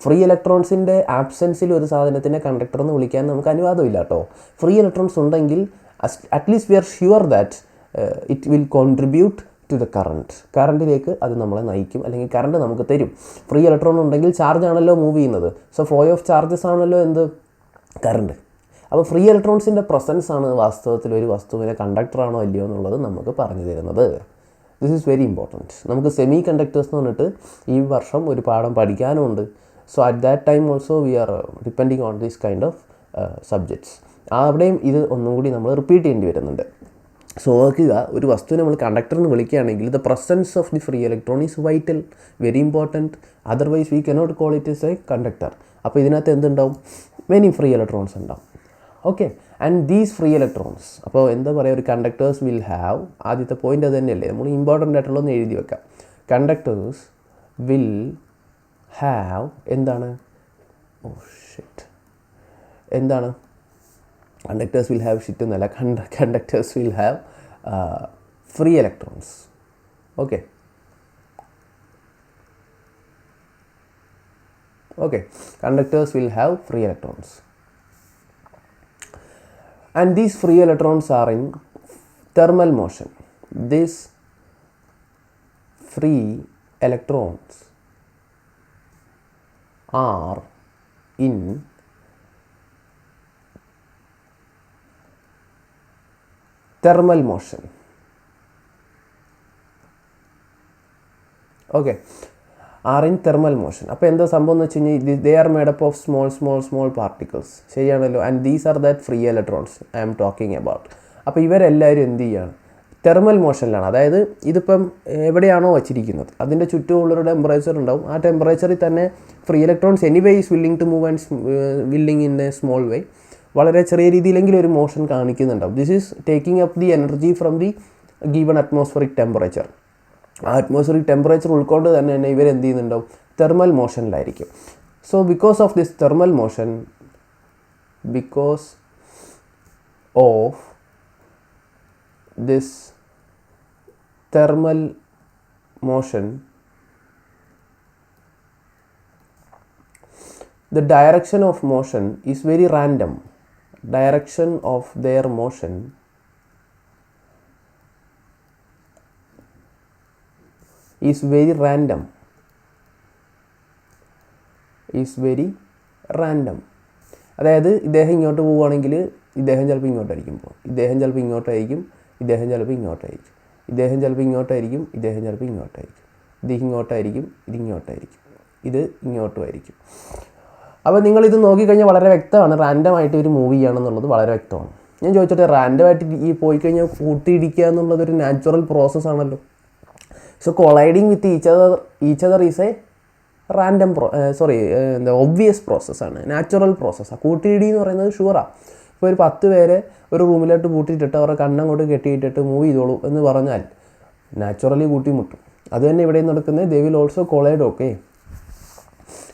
Free ഇലക്ട്രോൺസിൻ്റെ ആബ്സെൻസിൽ ഒരു സാധനത്തിനെ കണ്ടക്ടർ എന്ന് വിളിക്കാൻ നമുക്ക് അനുവാദമില്ല കേട്ടോ. ഫ്രീ ഇലക്ട്രോൺസ് ഉണ്ടെങ്കിൽ at least we are sure that it will contribute to the കറണ്ടിലേക്ക് അത് നമ്മളെ നയിക്കും, അല്ലെങ്കിൽ കറണ്ട് നമുക്ക് തരും. ഫ്രീ ഇലക്ട്രോൺ ഉണ്ടെങ്കിൽ ചാർജ് ആണല്ലോ മൂവ് ചെയ്യുന്നത്. സോ ഫ്ലോ ഓഫ് ചാർജസ് ആണല്ലോ എന്ത്? കറണ്ട്. അപ്പോൾ ഫ്രീ ഇലക്ട്രോൺസിൻ്റെ പ്രസൻസ് ആണ് വാസ്തവത്തിൽ ഒരു വസ്തുവിനെ കണ്ടക്ടറാണോ അല്ലയോ എന്നുള്ളത് നമുക്ക് പറഞ്ഞു തരുന്നത്. This is very important. നമുക്ക് സെമി കണ്ടക്ടേഴ്സ് എന്ന് പറഞ്ഞിട്ട് ഈ വർഷം ഒരു പാഠം പഠിക്കാനുമുണ്ട്. So at that time also we are depending on this kind of subjects. അവിടെയും ഇത് ഒന്നും കൂടി നമ്മൾ റിപ്പീറ്റ് ചെയ്യേണ്ടി വരുന്നുണ്ട്. സോ ഓർക്കുക, ഒരു വസ്തുവിനെ നമ്മൾ കണ്ടക്ടർ എന്ന് വിളിക്കുകയാണെങ്കിൽ the presence of the free electron is vital, very important. Otherwise we cannot call it is a conductor. അപ്പോൾ ഇതിനകത്ത് എന്തുണ്ടാവും? മെനി ഫ്രീ ഇലക്ട്രോൺസ് ഉണ്ടാവും. Okay, and these free electrons, അപ്പോൾ എന്താ പറയുക, ഒരു കണ്ടക്ടേഴ്സ് വിൽ ഹാവ്, ആദ്യത്തെ പോയിൻ്റ് അത് തന്നെയല്ലേ, നമ്മൾ ഇമ്പോർട്ടൻ്റ് ആയിട്ടുള്ളതെന്ന് എഴുതി വെക്കാം. കണ്ടക്ടേഴ്സ് വിൽ ഹാവ് എന്താണ്? എന്താണ്? കണ്ടക്ടേഴ്സ് വിൽ ഹാവ് ഷിറ്റ് എന്നല്ല, conductors will have free electrons. Okay, conductors will have free electrons, and these free electrons are in thermal motion. These free electrons are in thermal motion. Okay, are in thermal motion. അപ്പോൾ എന്താ സംഭവം എന്ന് വെച്ച് കഴിഞ്ഞാൽ they are made up of small particles. ശരിയാണല്ലോ. And these are that free electrons I am talking about. അപ്പോൾ ഇവരെല്ലാവരും എന്ത് ചെയ്യുകയാണ്? തെർമൽ മോഷനിലാണ്. അതായത് ഇതിപ്പം എവിടെയാണോ വച്ചിരിക്കുന്നത് അതിൻ്റെ ചുറ്റുമുള്ളൊരു ടെമ്പറേച്ചർ ഉണ്ടാവും. ആ ടെമ്പറേച്ചറിൽ തന്നെ free electrons anyway is willing to move and willing in a small way, വളരെ ചെറിയ രീതിയിലെങ്കിലും ഒരു മോഷൻ കാണിക്കുന്നുണ്ടാവും. This is taking up the energy from the given atmospheric temperature. ആ അറ്റ്മോസ്ഫറിക് ടെമ്പറേച്ചർ ഉൾക്കൊണ്ട് തന്നെ ഇവരെന്ത് ചെയ്യുന്നുണ്ടാവും? തെർമൽ മോഷനിലായിരിക്കും. So because of this thermal motion, because of this thermal motion, the direction of motion is very random. Direction of their motion is very random. അതായത് ഇദ്ദേഹം ഇങ്ങോട്ട് പോവുകയാണെങ്കിൽ ഇദ്ദേഹം ചിലപ്പോൾ ഇങ്ങോട്ടായിരിക്കും പോകും, ഇദ്ദേഹം ചിലപ്പോൾ ഇങ്ങോട്ടായിരിക്കും, ഇദ്ദേഹം ചിലപ്പോൾ ഇങ്ങോട്ടായിരിക്കും, ഇദ്ദേഹം ചിലപ്പോൾ ഇങ്ങോട്ടായിരിക്കും, ഇദ്ദേഹം ചിലപ്പോൾ ഇങ്ങോട്ടായിരിക്കും, ഇത് ഇങ്ങോട്ടായിരിക്കും, ഇത് ഇങ്ങോട്ടായിരിക്കും, ഇത് ഇങ്ങോട്ടുമായിരിക്കും. അപ്പോൾ നിങ്ങളിത് നോക്കിക്കഴിഞ്ഞാൽ വളരെ വ്യക്തമാണ് റാൻഡമായിട്ട് ഒരു മൂവ് ചെയ്യുകയാണെന്നുള്ളത് വളരെ വ്യക്തമാണ്. ഞാൻ ചോദിച്ചോട്ടെ, റാൻഡമായിട്ട് ഈ പോയി കഴിഞ്ഞാൽ കൂട്ടിയിടിക്കുക എന്നുള്ളതൊരു നാച്ചുറൽ പ്രോസസ്സാണല്ലോ. So colliding with each other is a random obvious പ്രോസസ്സാണ്, നാച്ചുറൽ പ്രോസസ്സാണ്. കൂട്ടിയിടി എന്ന് പറയുന്നത് ഷുവറാണ്. ഇപ്പോൾ ഒരു 10 പേരെ ഒരു റൂമിലോട്ട് കൂട്ടിയിട്ടിട്ട് അവരുടെ കണ്ണങ്ങോട്ട് കെട്ടിയിട്ടിട്ട് മൂവ് ചെയ്തോളൂ എന്ന് പറഞ്ഞാൽ നാച്ചുറലി കൂട്ടിമുട്ടും. അത് തന്നെ ഇവിടെ നടക്കുന്നത്. They will also collide. Okay,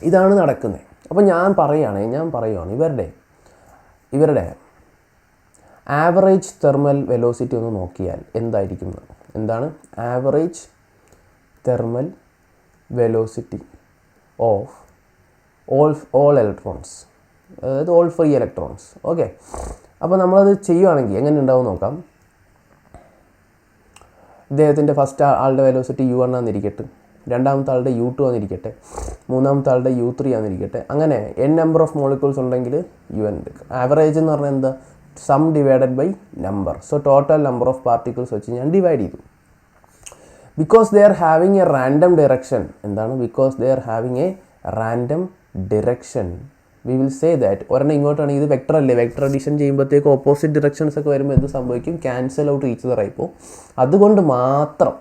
ഇതാണ് നടക്കുന്നത്. അപ്പോൾ ഞാൻ പറയുകയാണ് ഇവരുടെ ആവറേജ് തെർമൽ വെലോസിറ്റി ഒന്ന് നോക്കിയാൽ എന്തായിരിക്കും? എന്താണ് average thermal velocity of all electrons, അതായത് ഓൾ ഫ്രീ ഇലക്ട്രോൺസ്. ഓക്കെ, അപ്പോൾ നമ്മളത് ചെയ്യുകയാണെങ്കിൽ എങ്ങനെ ഉണ്ടാവും നോക്കാം. ഇദ്ദേഹത്തിൻ്റെ ഫസ്റ്റ് ആളുടെ വെലോസിറ്റി U1 ആണെന്നിരിക്കട്ടെ, രണ്ടാമത്തെ ആളുടെ U2 ആണെന്നിരിക്കട്ടെ, മൂന്നാമത്തെ ആളുടെ U3 ആണെന്നിരിക്കട്ടെ. അങ്ങനെ n നമ്പർ ഓഫ് മോളിക്യൂൾസ് ഉണ്ടെങ്കിൽ UN എടുക്കുക. ആവറേജ് എന്ന് പറഞ്ഞാൽ എന്താ? Sum divided by number. So total number of particles വെച്ച് ഞാൻ ഡിവൈഡ് ചെയ്തു. Because they are having a random direction. എന്താണ്? Because they are having a random direction we will say that ഒരെണ്ണം ഇങ്ങോട്ടാണെങ്കിൽ ഇത് വെക്ടർ അല്ലേ, വെക്ടർ അഡീഷൻ ചെയ്യുമ്പോഴത്തേക്ക് opposite directions ഒക്കെ വരുമ്പോൾ എന്ത് സംഭവിക്കും? ക്യാൻസൽ ഔട്ട് ഈച്ച് അതർ ആയിപ്പോൾ. അതുകൊണ്ട് മാത്രം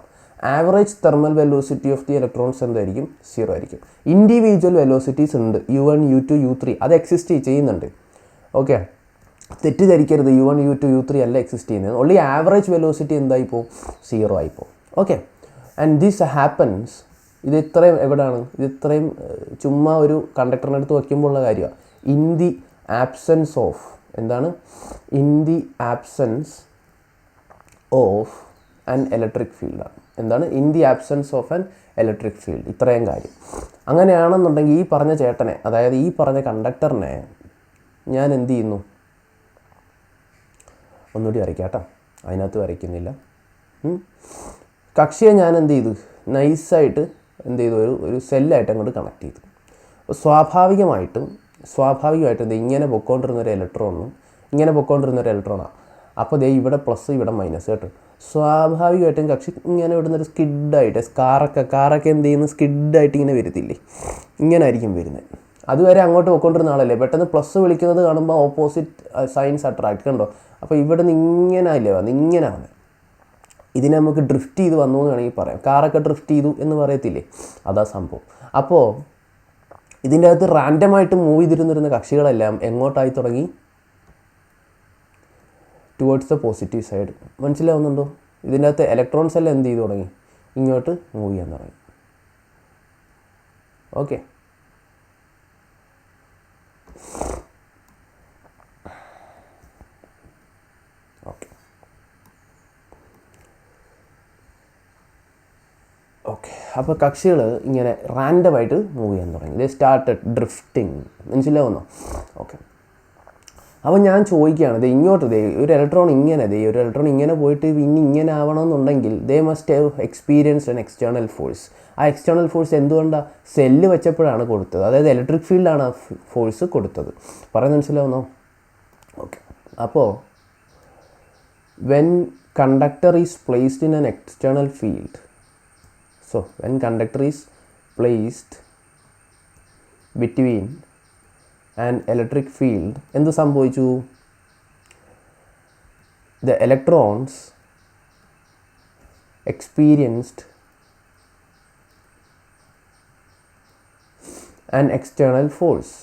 average thermal velocity of the electrons എന്തായിരിക്കും? 0 ആയിരിക്കും. ഇൻഡിവിജ്വൽ വെലോസിറ്റീസ് ഉണ്ട്, U1, U2, U3 അത് എക്സിസ്റ്റ് ചെയ്യുന്നുണ്ട്. ഓക്കെ, തെറ്റിദ്ധരിക്കരുത്, U1, U2, U3 അല്ല എക്സിസ്റ്റ് ചെയ്യുന്നത്. ഓൺലി ആവറേജ് വെലോസിറ്റി എന്തായിപ്പോൾ? 0 ആയിപ്പോൾ. Okay, and this happens. ഇത് ഇത്രയും എവിടെയാണ്? ഇത് ഇത്രയും ചുമ്മാ ഒരു കണ്ടക്ടറിൻ്റെ അടുത്ത് വയ്ക്കുമ്പോൾ ഉള്ള കാര്യമാണ്. ഇൻ ദി ആബ്സെൻസ് ഓഫ് എന്താണ്? In the absence of an electric ഫീൽഡാണ്. എന്താണ്? In the absence of an electric field. ഇത്രയും കാര്യം. അങ്ങനെയാണെന്നുണ്ടെങ്കിൽ ഈ പറഞ്ഞ ചേട്ടനെ, അതായത് ഈ പറഞ്ഞ കണ്ടക്ടറിനെ ഞാൻ എന്ത് ചെയ്യുന്നു? ഒന്നുകൂടി വരയ്ക്കാം കേട്ടോ, അതിനകത്ത് വരയ്ക്കുന്നില്ല. കക്ഷിയെ ഞാൻ എന്ത് ചെയ്തു? നൈസായിട്ട് എന്ത് ചെയ്തു? ഒരു സെല്ലായിട്ട് അങ്ങോട്ട് കണക്ട് ചെയ്തു. അപ്പോൾ സ്വാഭാവികമായിട്ടും ഇത് ഇങ്ങനെ പൊയ്ക്കൊണ്ടിരുന്നൊരു ഇലക്ട്രോണും ഇങ്ങനെ പൊയ്ക്കൊണ്ടിരുന്നൊരു ഇലക്ട്രോണാണ്. അപ്പോൾ ദേ ഇവിടെ പ്ലസ് ഇവിടെ മൈനസ് കേട്ടോ. സ്വാഭാവികമായിട്ടും കക്ഷി ഇങ്ങനെ ഇവിടുന്നൊരു സ്കിഡായിട്ട്, കാറൊക്കെ എന്ത് ചെയ്യുന്നു? സ്കിഡായിട്ട് ഇങ്ങനെ വരത്തില്ലേ? ഇങ്ങനെ ആയിരിക്കും വരുന്നത്. അതുവരെ അങ്ങോട്ട് പൊയ്ക്കൊണ്ടിരുന്ന ആളല്ലേ, പെട്ടെന്ന് പ്ലസ് വിളിക്കുന്നത് കാണുമ്പോൾ ഓപ്പോസിറ്റ് സൈൻസ് അട്രാക്ട്. കണ്ടോ? അപ്പോൾ ഇവിടെ നിന്ന് ഇങ്ങനെ അല്ലേ വന്ന്, ഇങ്ങനെ വന്ന് ഇതിനെ നമുക്ക് ഡ്രിഫ്റ്റ് ചെയ്ത് വന്നു എന്ന് വേണമെങ്കിൽ പറയാം. കാറൊക്കെ ഡ്രിഫ്റ്റ് ചെയ്തു എന്ന് പറയത്തില്ലേ? അതാ സംഭവം. അപ്പോൾ ഇതിൻ്റെ അകത്ത് റാൻഡമായിട്ട് മൂവ് ചെയ്തിരുന്നിരുന്ന കക്ഷികളെല്ലാം എങ്ങോട്ടായി തുടങ്ങി? Towards the positive side. മനസ്സിലാവുന്നുണ്ടോ? ഇതിൻ്റെ അകത്ത് ഇലക്ട്രോൺസ് എല്ലാം എന്ത് ചെയ്തു തുടങ്ങി? ഇങ്ങോട്ട് മൂവ് ചെയ്യാൻ തുടങ്ങി. ഓക്കെ, അപ്പോൾ കക്ഷികൾ ഇങ്ങനെ റാൻഡമായിട്ട് മൂവ് ചെയ്യാൻ തുടങ്ങി. They started drifting. മനസ്സിലാവുന്നോ? ഓക്കെ, അപ്പോൾ ഞാൻ ചോദിക്കുകയാണ്, ദേ ഇങ്ങോട്ട് ഒരു ഇലക്ട്രോൺ ഇങ്ങനെ പോയിട്ട് ഇനി ഇങ്ങനെ ആവണമെന്നുണ്ടെങ്കിൽ they must have experienced an external force. ആ എക്സ്റ്റേണൽ ഫോഴ്സ് എന്തുകൊണ്ടാണ്? സെല്ല് വെച്ചപ്പോഴാണ് കൊടുത്തത്. അതായത് ഇലക്ട്രിക് ഫീൽഡാണ് ആ ഫോഴ്സ് കൊടുത്തത്. പറയുന്നത് മനസ്സിലാവുന്നോ? ഓക്കെ, അപ്പോൾ when conductor is placed in an external field, so when conductor is placed between an electric field, എന്ത് സംഭവിച്ചു? the electrons experienced an external force.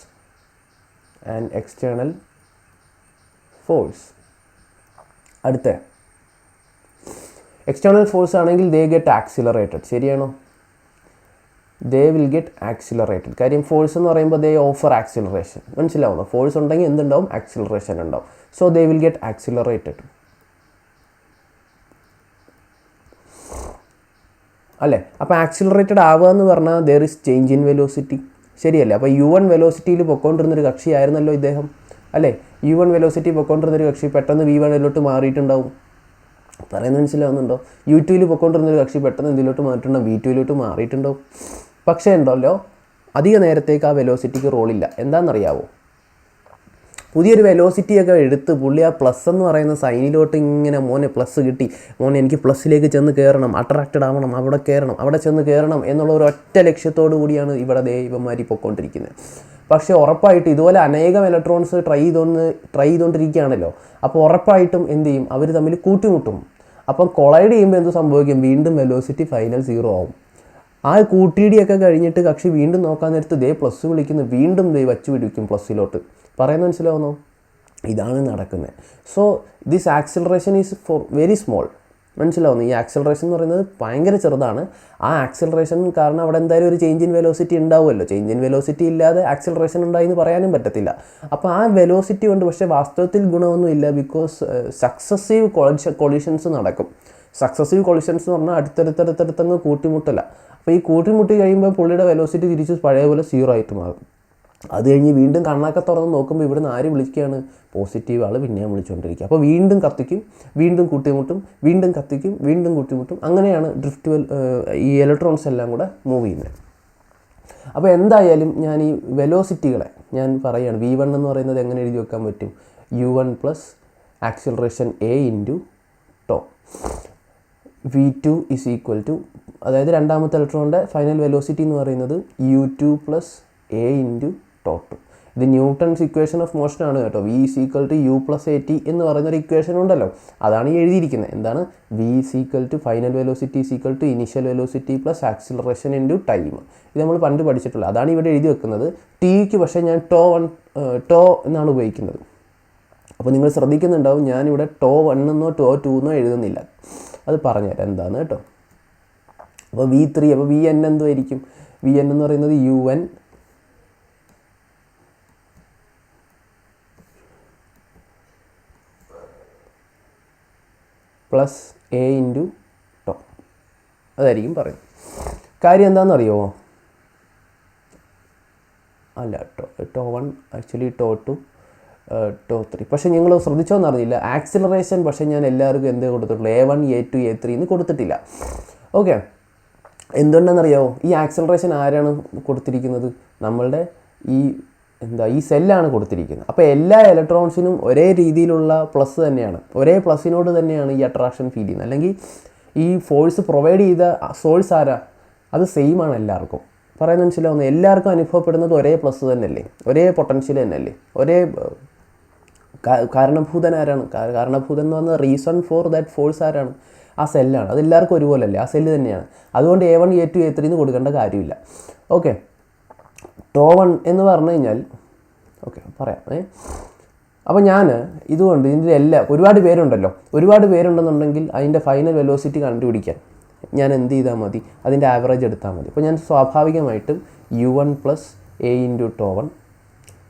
അടുത്ത എക്സ്റ്റേണൽ ഫോഴ്സ് ആണെങ്കിൽ ദേ ഗെറ്റ് ആക്സിലറേറ്റഡ്. ശരിയാണോ? They will get accelerated. കാര്യം force എന്ന് പറയുമ്പോൾ ദേ offer acceleration. മനസ്സിലാവുന്നു? Force ഉണ്ടെങ്കിൽ എന്തുണ്ടാവും? ആക്സിലറേഷൻ ഉണ്ടാവും. So they will get accelerated അല്ലേ? അപ്പോൾ ആക്സിലറേറ്റഡ് ആവുക എന്ന് പറഞ്ഞാൽ there is change in velocity. ശരിയല്ലേ? അപ്പോൾ U1 വെലോസിറ്റിയിൽ പൊയ്ക്കൊണ്ടിരുന്നൊരു കക്ഷിയായിരുന്നല്ലോ ഇദ്ദേഹം അല്ലേ? U1 വെലോസിറ്റി പൊയ്ക്കൊണ്ടിരുന്നൊരു കക്ഷി പെട്ടെന്ന് V1 മാറിയിട്ടുണ്ടാവും. പറയുന്നത് മനസ്സിലാവുന്നുണ്ടോ? U2 പൊയ്ക്കൊണ്ടിരുന്നൊരു കക്ഷി പെട്ടെന്ന് എന്തിലോട്ട് മാറിയിട്ടുണ്ടാവും? V2 മാറിയിട്ടുണ്ടാവും. പക്ഷേ ഉണ്ടല്ലോ, അധിക നേരത്തേക്ക് ആ വെലോസിറ്റിക്ക് റോളില്ല. എന്താണെന്നറിയാവോ? പുതിയൊരു വെലോസിറ്റിയൊക്കെ എടുത്ത് പുള്ളി ആ പ്ലസ് എന്ന് പറയുന്ന സൈനിലോട്ട് ഇങ്ങനെ മോനെ പ്ലസ് കിട്ടി, മോനെ എനിക്ക് പ്ലസ്സിലേക്ക് ചെന്ന് കയറണം, അട്രാക്റ്റഡ് ആവണം, അവിടെ ചെന്ന് കയറണം എന്നുള്ള ഒരു ഒറ്റ ലക്ഷ്യത്തോടു കൂടിയാണ് ഇവിടെ ദൈവന്മാരി പൊയ്ക്കൊണ്ടിരിക്കുന്നത്. പക്ഷേ ഉറപ്പായിട്ട് ഇതുപോലെ അനേകം ഇലക്ട്രോൺസ് ട്രൈ ചെയ്തുകൊണ്ടിരിക്കുകയാണല്ലോ. അപ്പോൾ ഉറപ്പായിട്ടും എന്ത് ചെയ്യും, അവർ തമ്മിൽ കൂട്ടിമുട്ടും. അപ്പം കൊളൈഡ് ചെയ്യുമ്പോൾ എന്ത് സംഭവിക്കും, വീണ്ടും വെലോസിറ്റി ഫൈനൽ 0 ആവും. ആ കൂട്ടിയിടിയൊക്കെ കഴിഞ്ഞിട്ട് കക്ഷി വീണ്ടും നോക്കാൻ നേരത്ത് ദേ പ്ലസ് വിളിക്കുന്നു, വീണ്ടും ദേ വച്ച് പിടിക്കും പ്ലസ്സിലോട്ട്. പറയുന്നത് മനസ്സിലാവുന്നോ? ഇതാണ് നടക്കുന്നത്. So this acceleration is for very small. മനസ്സിലാവുന്നു? ഈ ആക്സിലറേഷൻ എന്ന് പറയുന്നത് ഭയങ്കര ചെറുതാണ്. ആ ആക്സിലറേഷൻ കാരണം അവിടെ എന്തായാലും ഒരു ചേഞ്ച് ഇൻ വെലോസിറ്റി ഉണ്ടാവുമല്ലോ. ചേഞ്ച് ഇൻ വെലോസിറ്റി ഇല്ലാതെ ആക്സിലറേഷൻ ഉണ്ടായി എന്ന് പറയാനും പറ്റത്തില്ല. അപ്പോൾ ആ വെലോസിറ്റി കൊണ്ട് പക്ഷേ വാസ്തവത്തിൽ ഗുണമൊന്നും ഇല്ല. ബിക്കോസ് സക്സസീവ് കൊളിഷൻസ് നടക്കും. സക്സസീവ് കൊളിഷൻസ് എന്ന് പറഞ്ഞാൽ അടുത്തടുത്തങ്ങ് കൂട്ടിമുട്ടല. അപ്പോൾ ഈ കൂട്ടിമുട്ടി കഴിയുമ്പോൾ പുള്ളിയുടെ വെലോസിറ്റി തിരിച്ച് പഴയ പോലെ 0 ആയിട്ട് മാറും. അത് കഴിഞ്ഞ് വീണ്ടും കണ്ണൊക്കെ തുറന്ന് നോക്കുമ്പോൾ ഇവിടുന്ന് ആര് വിളിക്കുകയാണ്, പോസിറ്റീവ് ആൾ പിന്നെയും വിളിച്ചുകൊണ്ടിരിക്കുക. അപ്പോൾ വീണ്ടും കത്തിക്കും, വീണ്ടും കൂട്ടിമുട്ടും, വീണ്ടും കത്തിക്കും, വീണ്ടും കൂട്ടിമുട്ടും. അങ്ങനെയാണ് ഈ ഇലക്ട്രോൺസ് എല്ലാം കൂടെ മൂവ് ചെയ്യുന്നത്. അപ്പോൾ എന്തായാലും ഞാൻ ഈ വെലോസിറ്റികളെ ഞാൻ പറയുകയാണ്. V1 എന്ന് പറയുന്നത് എങ്ങനെ എഴുതി വെക്കാൻ പറ്റും, U1 plus acceleration A into tau. V2 is equal to, അതായത് രണ്ടാമത്തെ ഇലക്ട്രോണിൻ്റെ ഫൈനൽ വെലോസിറ്റി എന്ന് പറയുന്നത് U2 plus A into tau 2. ഇത് ന്യൂട്ടൺസ് ഇക്വേഷൻ ഓഫ് മോഷൻ ആണ് കേട്ടോ. V is equal to U plus AT എന്ന് പറയുന്നൊരു ഇക്വേഷൻ ഉണ്ടല്ലോ, അതാണ് ഈ എഴുതിയിരിക്കുന്നത്. എന്താണ്, V is equal to final velocity is equal to initial velocity plus acceleration into time. ഇത് നമ്മൾ പണ്ട് പഠിച്ചിട്ടുള്ളത്, അതാണ് ഇവിടെ എഴുതി വെക്കുന്നത്. Tക്ക് പക്ഷേ ഞാൻ ടോ എന്നാണ് ഉപയോഗിക്കുന്നത്. അപ്പോൾ നിങ്ങൾ ശ്രദ്ധിക്കുന്നുണ്ടാവും, ഞാനിവിടെ ടോ 1 എന്നോ ടോ 2 എന്നോ എഴുതുന്നില്ല. അത് പറഞ്ഞുതരാം എന്താണെന്ന് കേട്ടോ. അപ്പോൾ V3, അപ്പോൾ Vn എന്തായിരിക്കും, Vn എന്ന് പറയുന്നത് UN plus A into to. അതായിരിക്കും പറയുന്നത്. കാര്യം എന്താണെന്നറിയോ, അല്ല ടോ 1 ആക്ച്വലി ടോ 2 ടോ 3. പക്ഷേ നിങ്ങൾ ശ്രദ്ധിച്ചോന്ന് അറിയില്ല, ആക്സിലറേഷൻ പക്ഷേ ഞാൻ എല്ലാവർക്കും എന്ത് കൊടുത്തിട്ടുള്ളൂ, A1 A2 A3 എന്ന് കൊടുത്തിട്ടില്ല. ഓക്കെ, എന്തുകൊണ്ടെന്നറിയാമോ, ഈ ആക്സിലറേഷൻ ആരാണ് കൊടുത്തിരിക്കുന്നത്, നമ്മളുടെ ഈ സെല്ലാണ് കൊടുത്തിരിക്കുന്നത്. അപ്പോൾ എല്ലാ ഇലക്ട്രോൺസിനും ഒരേ രീതിയിലുള്ള പ്ലസ് തന്നെയാണ്, ഒരേ പ്ലസ്സിനോട് തന്നെയാണ് ഈ അട്രാക്ഷൻ ഫീൽ ചെയ്യുന്നത്. അല്ലെങ്കിൽ ഈ ഫോഴ്സ് പ്രൊവൈഡ് ചെയ്ത സോഴ്സ് ആരാ, അത് സെയിം ആണ് എല്ലാവർക്കും. പറയുന്നത് മനസ്സിലാവുന്നത്, എല്ലാവർക്കും അനുഭവപ്പെടുന്നത് ഒരേ പ്ലസ് തന്നെയല്ലേ, ഒരേ പൊട്ടൻഷ്യൽ തന്നെയല്ലേ, ഒരേ കാരണഭൂതൻ ആരാണ്, കാരണഭൂതൻ എന്ന് പറഞ്ഞാൽ റീസൺ ഫോർ ദാറ്റ് ഫോഴ്സ് ആരാണ്, ആ സെല്ലാണ്. അത് എല്ലാവർക്കും ഒരുപോലെ അല്ലേ, ആ സെല്ല് തന്നെയാണ്. അതുകൊണ്ട് A1 A2 A3 എന്ന് കൊടുക്കേണ്ട കാര്യമില്ല. ഓക്കെ, ടോ 1 എന്ന് പറഞ്ഞു കഴിഞ്ഞാൽ, ഓക്കെ പറയാം. അപ്പോൾ ഞാൻ ഇതുകൊണ്ട് ഇതിൻ്റെ ഒരുപാട് പേരുണ്ടെന്നുണ്ടെങ്കിൽ അതിൻ്റെ ഫൈനൽ വെലോസിറ്റി കണ്ടുപിടിക്കാൻ ഞാൻ എന്ത് ചെയ്താൽ മതി, അതിൻ്റെ ആവറേജ് എടുത്താൽ മതി. അപ്പോൾ ഞാൻ സ്വാഭാവികമായിട്ടും U1 plus A into tau 1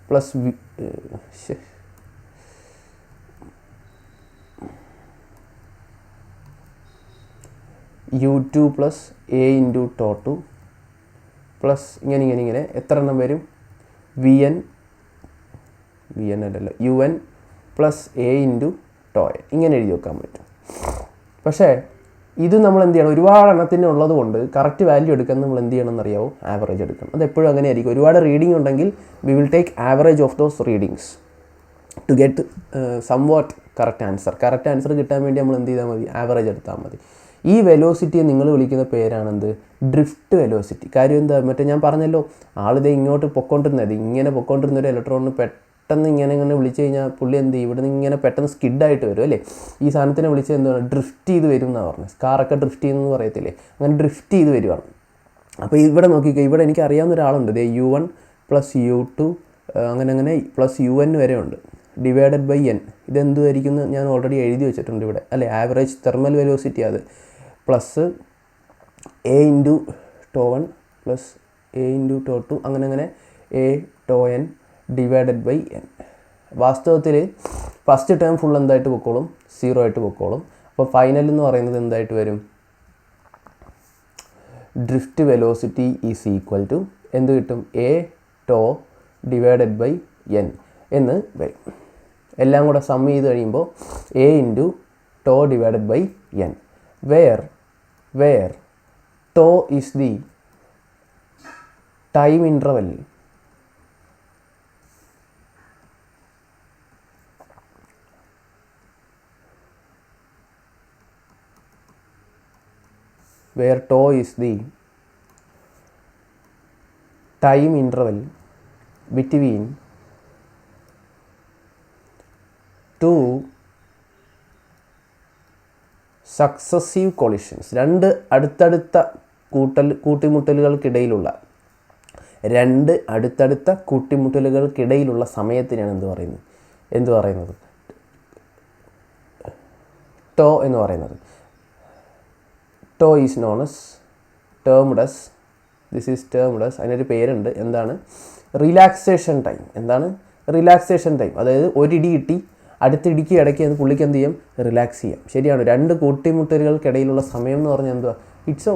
plus U2 plus A into tau 2 plus ഇങ്ങനെ എത്ര എണ്ണം വരും, Vn അല്ലല്ലോ UN plus A into to n, ഇങ്ങനെ എഴുതി വെക്കാൻ പറ്റും. പക്ഷേ ഇത് നമ്മൾ എന്ത് ചെയ്യണം, ഒരുപാട് എണ്ണത്തിന് ഉള്ളത് കൊണ്ട് കറക്റ്റ് വാല്യൂ എടുക്കാൻ നമ്മൾ എന്ത് ചെയ്യണം എന്നറിയാമോ, ആവറേജ് എടുക്കണം. അത് എപ്പോഴും അങ്ങനെ ആയിരിക്കും. ഒരുപാട് റീഡിംഗ് ഉണ്ടെങ്കിൽ we will take average of those readings to get somewhat correct answer. Correct answer കിട്ടാൻ വേണ്ടി നമ്മൾ എന്ത് ചെയ്താൽ മതി, ആവറേജ് എടുത്താൽ മതി. ഈ വെലോസിറ്റിയെ നിങ്ങൾ വിളിക്കുന്ന പേരാണെന്ത്, ഡ്രിഫ്റ്റ് വെലോസിറ്റി. കാര്യം എന്താ, മറ്റേ ഞാൻ പറഞ്ഞല്ലോ, ആളിത് ഇങ്ങോട്ട് പൊക്കോണ്ടിരുന്ന ഒരു ഇലക്ട്രോണിന് പെട്ടെന്ന് ഇങ്ങനെ വിളിച്ചു കഴിഞ്ഞാൽ പുള്ളി എന്ത് ചെയ്യും, ഇവിടെ നിന്ന് ഇങ്ങനെ പെട്ടെന്ന് സ്കിഡായിട്ട് വരും അല്ലേ. ഈ സാധനത്തിനെ വിളിച്ചത് എന്താണ്, ഡ്രിഫ്റ്റ് ചെയ്ത് വരും എന്നാണ് പറഞ്ഞത്. കാറൊക്കെ ഡ്രിഫ്റ്റ് ചെയ്യുന്നു പറയത്തില്ലേ, അങ്ങനെ ഡ്രിഫ്റ്റ് ചെയ്ത് വരുവാണ്. അപ്പോൾ ഇവിടെ നോക്കിക്കോ, ഇവിടെ എനിക്ക് അറിയാവുന്ന ഒരാളുണ്ട്, U1 പ്ലസ് U2 അങ്ങനെ പ്ലസ് UN വരെ ഉണ്ട്, ഡിവൈഡഡ് ബൈ n. ഇതെന്തുമായിരിക്കും ഞാൻ ഓൾറെഡി എഴുതി വെച്ചിട്ടുണ്ട് ഇവിടെ അല്ലേ, ആവറേജ് തെർമൽ വെലോസിറ്റി. അത് plus A into tau 1 plus A into tau 2 അങ്ങനെ A tau n divided by n. വാസ്തവത്തിൽ ഫസ്റ്റ് ടേം ഫുൾ എന്തായിട്ട് പൊക്കോളും, 0 ആയിട്ട് പൊക്കോളും. അപ്പോൾ ഫൈനൽ എന്ന് പറയുന്നത് എന്തായിട്ട് വരും, drift velocity is equal to എന്ത് കിട്ടും, A tau divided by n എന്ന് വരും. എല്ലാം കൂടെ സം ചെയ്ത് കഴിയുമ്പോൾ A into tau divided by n, where tau is the time interval where tau is the time interval between two successive collisions. രണ്ട് അടുത്തടുത്ത കൂട്ടിമുട്ടലുകൾക്കിടയിലുള്ള സമയത്തിനാണ് എന്ത് പറയുന്നത് ടോ എന്ന് പറയുന്നത്. Tau is known as termed as അതിനൊരു പേരുണ്ട്. എന്താണ്? Relaxation time. എന്താണ്? Relaxation time. അതായത് ഒരിടി കിട്ടി അടുത്തിടിക്ക് ഇടയ്ക്ക് പുള്ളിക്ക് എന്ത് ചെയ്യാം? റിലാക്സ് ചെയ്യാം. ശരിയാണ്. രണ്ട് കൂട്ടിമുട്ടലുകൾക്കിടയിലുള്ള സമയം എന്ന് പറഞ്ഞാൽ എന്തുവാ? It's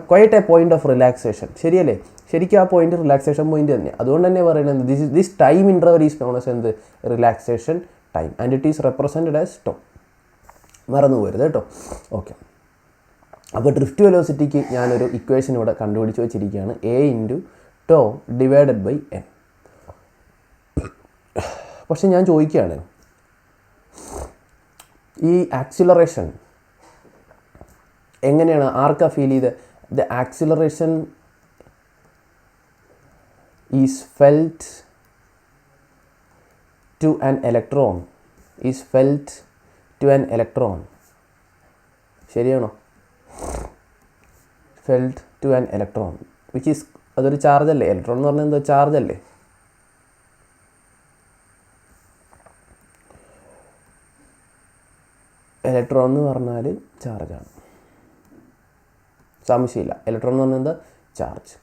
quite A point of relaxation. ശരിയല്ലേ? ശരിക്കും ആ പോയിന്റ് റിലാക്സേഷൻ പോയിന്റ് തന്നെയാണ്. അതുകൊണ്ട് തന്നെ പറയുന്നത് this time interval is known as എന്ത്? Relaxation time and it is represented as tau. മറന്നു പോരുത് കേട്ടോ. ഓക്കെ. അപ്പോൾ ഡ്രിഫ്റ്റ് വെലോസിറ്റിക്ക് ഞാനൊരു ഇക്വേഷൻ ഇവിടെ കണ്ടുപിടിച്ച് വെച്ചിരിക്കുകയാണ്. A × tau divided by n. പക്ഷെ ഞാൻ ചോദിക്കുകയാണ്, ഈ ആക്സിലറേഷൻ എങ്ങനെയാണ്? ആർക്കാ ഫീൽ ചെയ്ത്? The acceleration is felt to an electron. ശരിയാണോ? Felt to an electron which is, അതൊരു ചാർജ് അല്ലേ? ഇലക്ട്രോൺ എന്ന് പറഞ്ഞാൽ എന്താ? ചാർജ് അല്ലേ? ഇലക്ട്രോൺ എന്ന് പറഞ്ഞാൽ ചാർജാണ്, സംശയമില്ല. ഇലക്ട്രോൺ എന്ന് പറഞ്ഞാൽ എന്താ? Charge.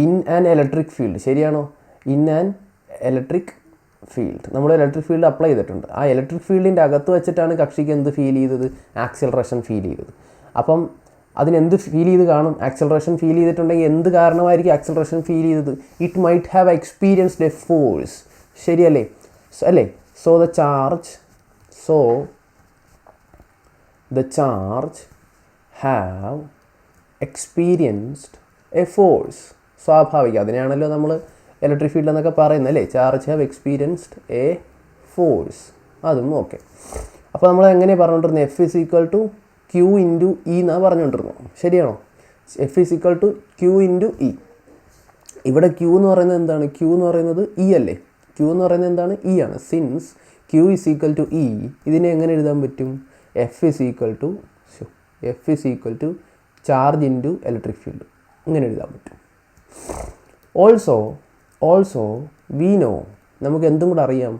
In an electric field. ശരിയാണോ? In an electric field. നമ്മൾ ഇലക്ട്രിക് ഫീൽഡ് അപ്ലൈ ചെയ്തിട്ടുണ്ട്. ആ ഇലക്ട്രിക് ഫീൽഡിൻ്റെ അകത്ത് വെച്ചിട്ടാണ് കക്ഷിക്ക് എന്ത് ഫീൽ ചെയ്തത്? ആക്സിലറേഷൻ ഫീൽ ചെയ്തത്. അപ്പം അതിനെന്ത് ഫീൽ ചെയ്ത് കാണും? ആക്സിലറേഷൻ ഫീൽ ചെയ്തിട്ടുണ്ടെങ്കിൽ എന്ത് കാരണമായിരിക്കും ആക്സിലറേഷൻ ഫീൽ ചെയ്തത്? It might have experienced A force. ശരിയല്ലേ? അല്ലേ? So the charge have experienced A force. സ്വാഭാവികം. അതിനെയാണല്ലോ നമ്മൾ ഇലക്ട്രിക് ഫീൽഡ് എന്നൊക്കെ പറയുന്നത് അല്ലേ? Charge have experienced A force. അതും ഓക്കെ. അപ്പോൾ നമ്മൾ എങ്ങനെയാണ് പറഞ്ഞുകൊണ്ടിരുന്നത്? F = Q × E എന്നാണ് പറഞ്ഞുകൊണ്ടിരുന്നത്. ശരിയാണോ? F = Q × E. ഇവിടെ Q എന്ന് പറയുന്നത് എന്താണ്? Q എന്ന് പറയുന്നത് E അല്ലേ? Q എന്ന് പറയുന്നത് എന്താണ്? E ആണ്. സിൻസ് Q = E, ഇതിനെ എങ്ങനെ എഴുതാൻ പറ്റും? F = charge into electric field. ഇങ്ങനെ എഴുതാൻ പറ്റും. ഓൾസോ വി നോ, നമുക്ക് എന്തും കൂടെ അറിയാം.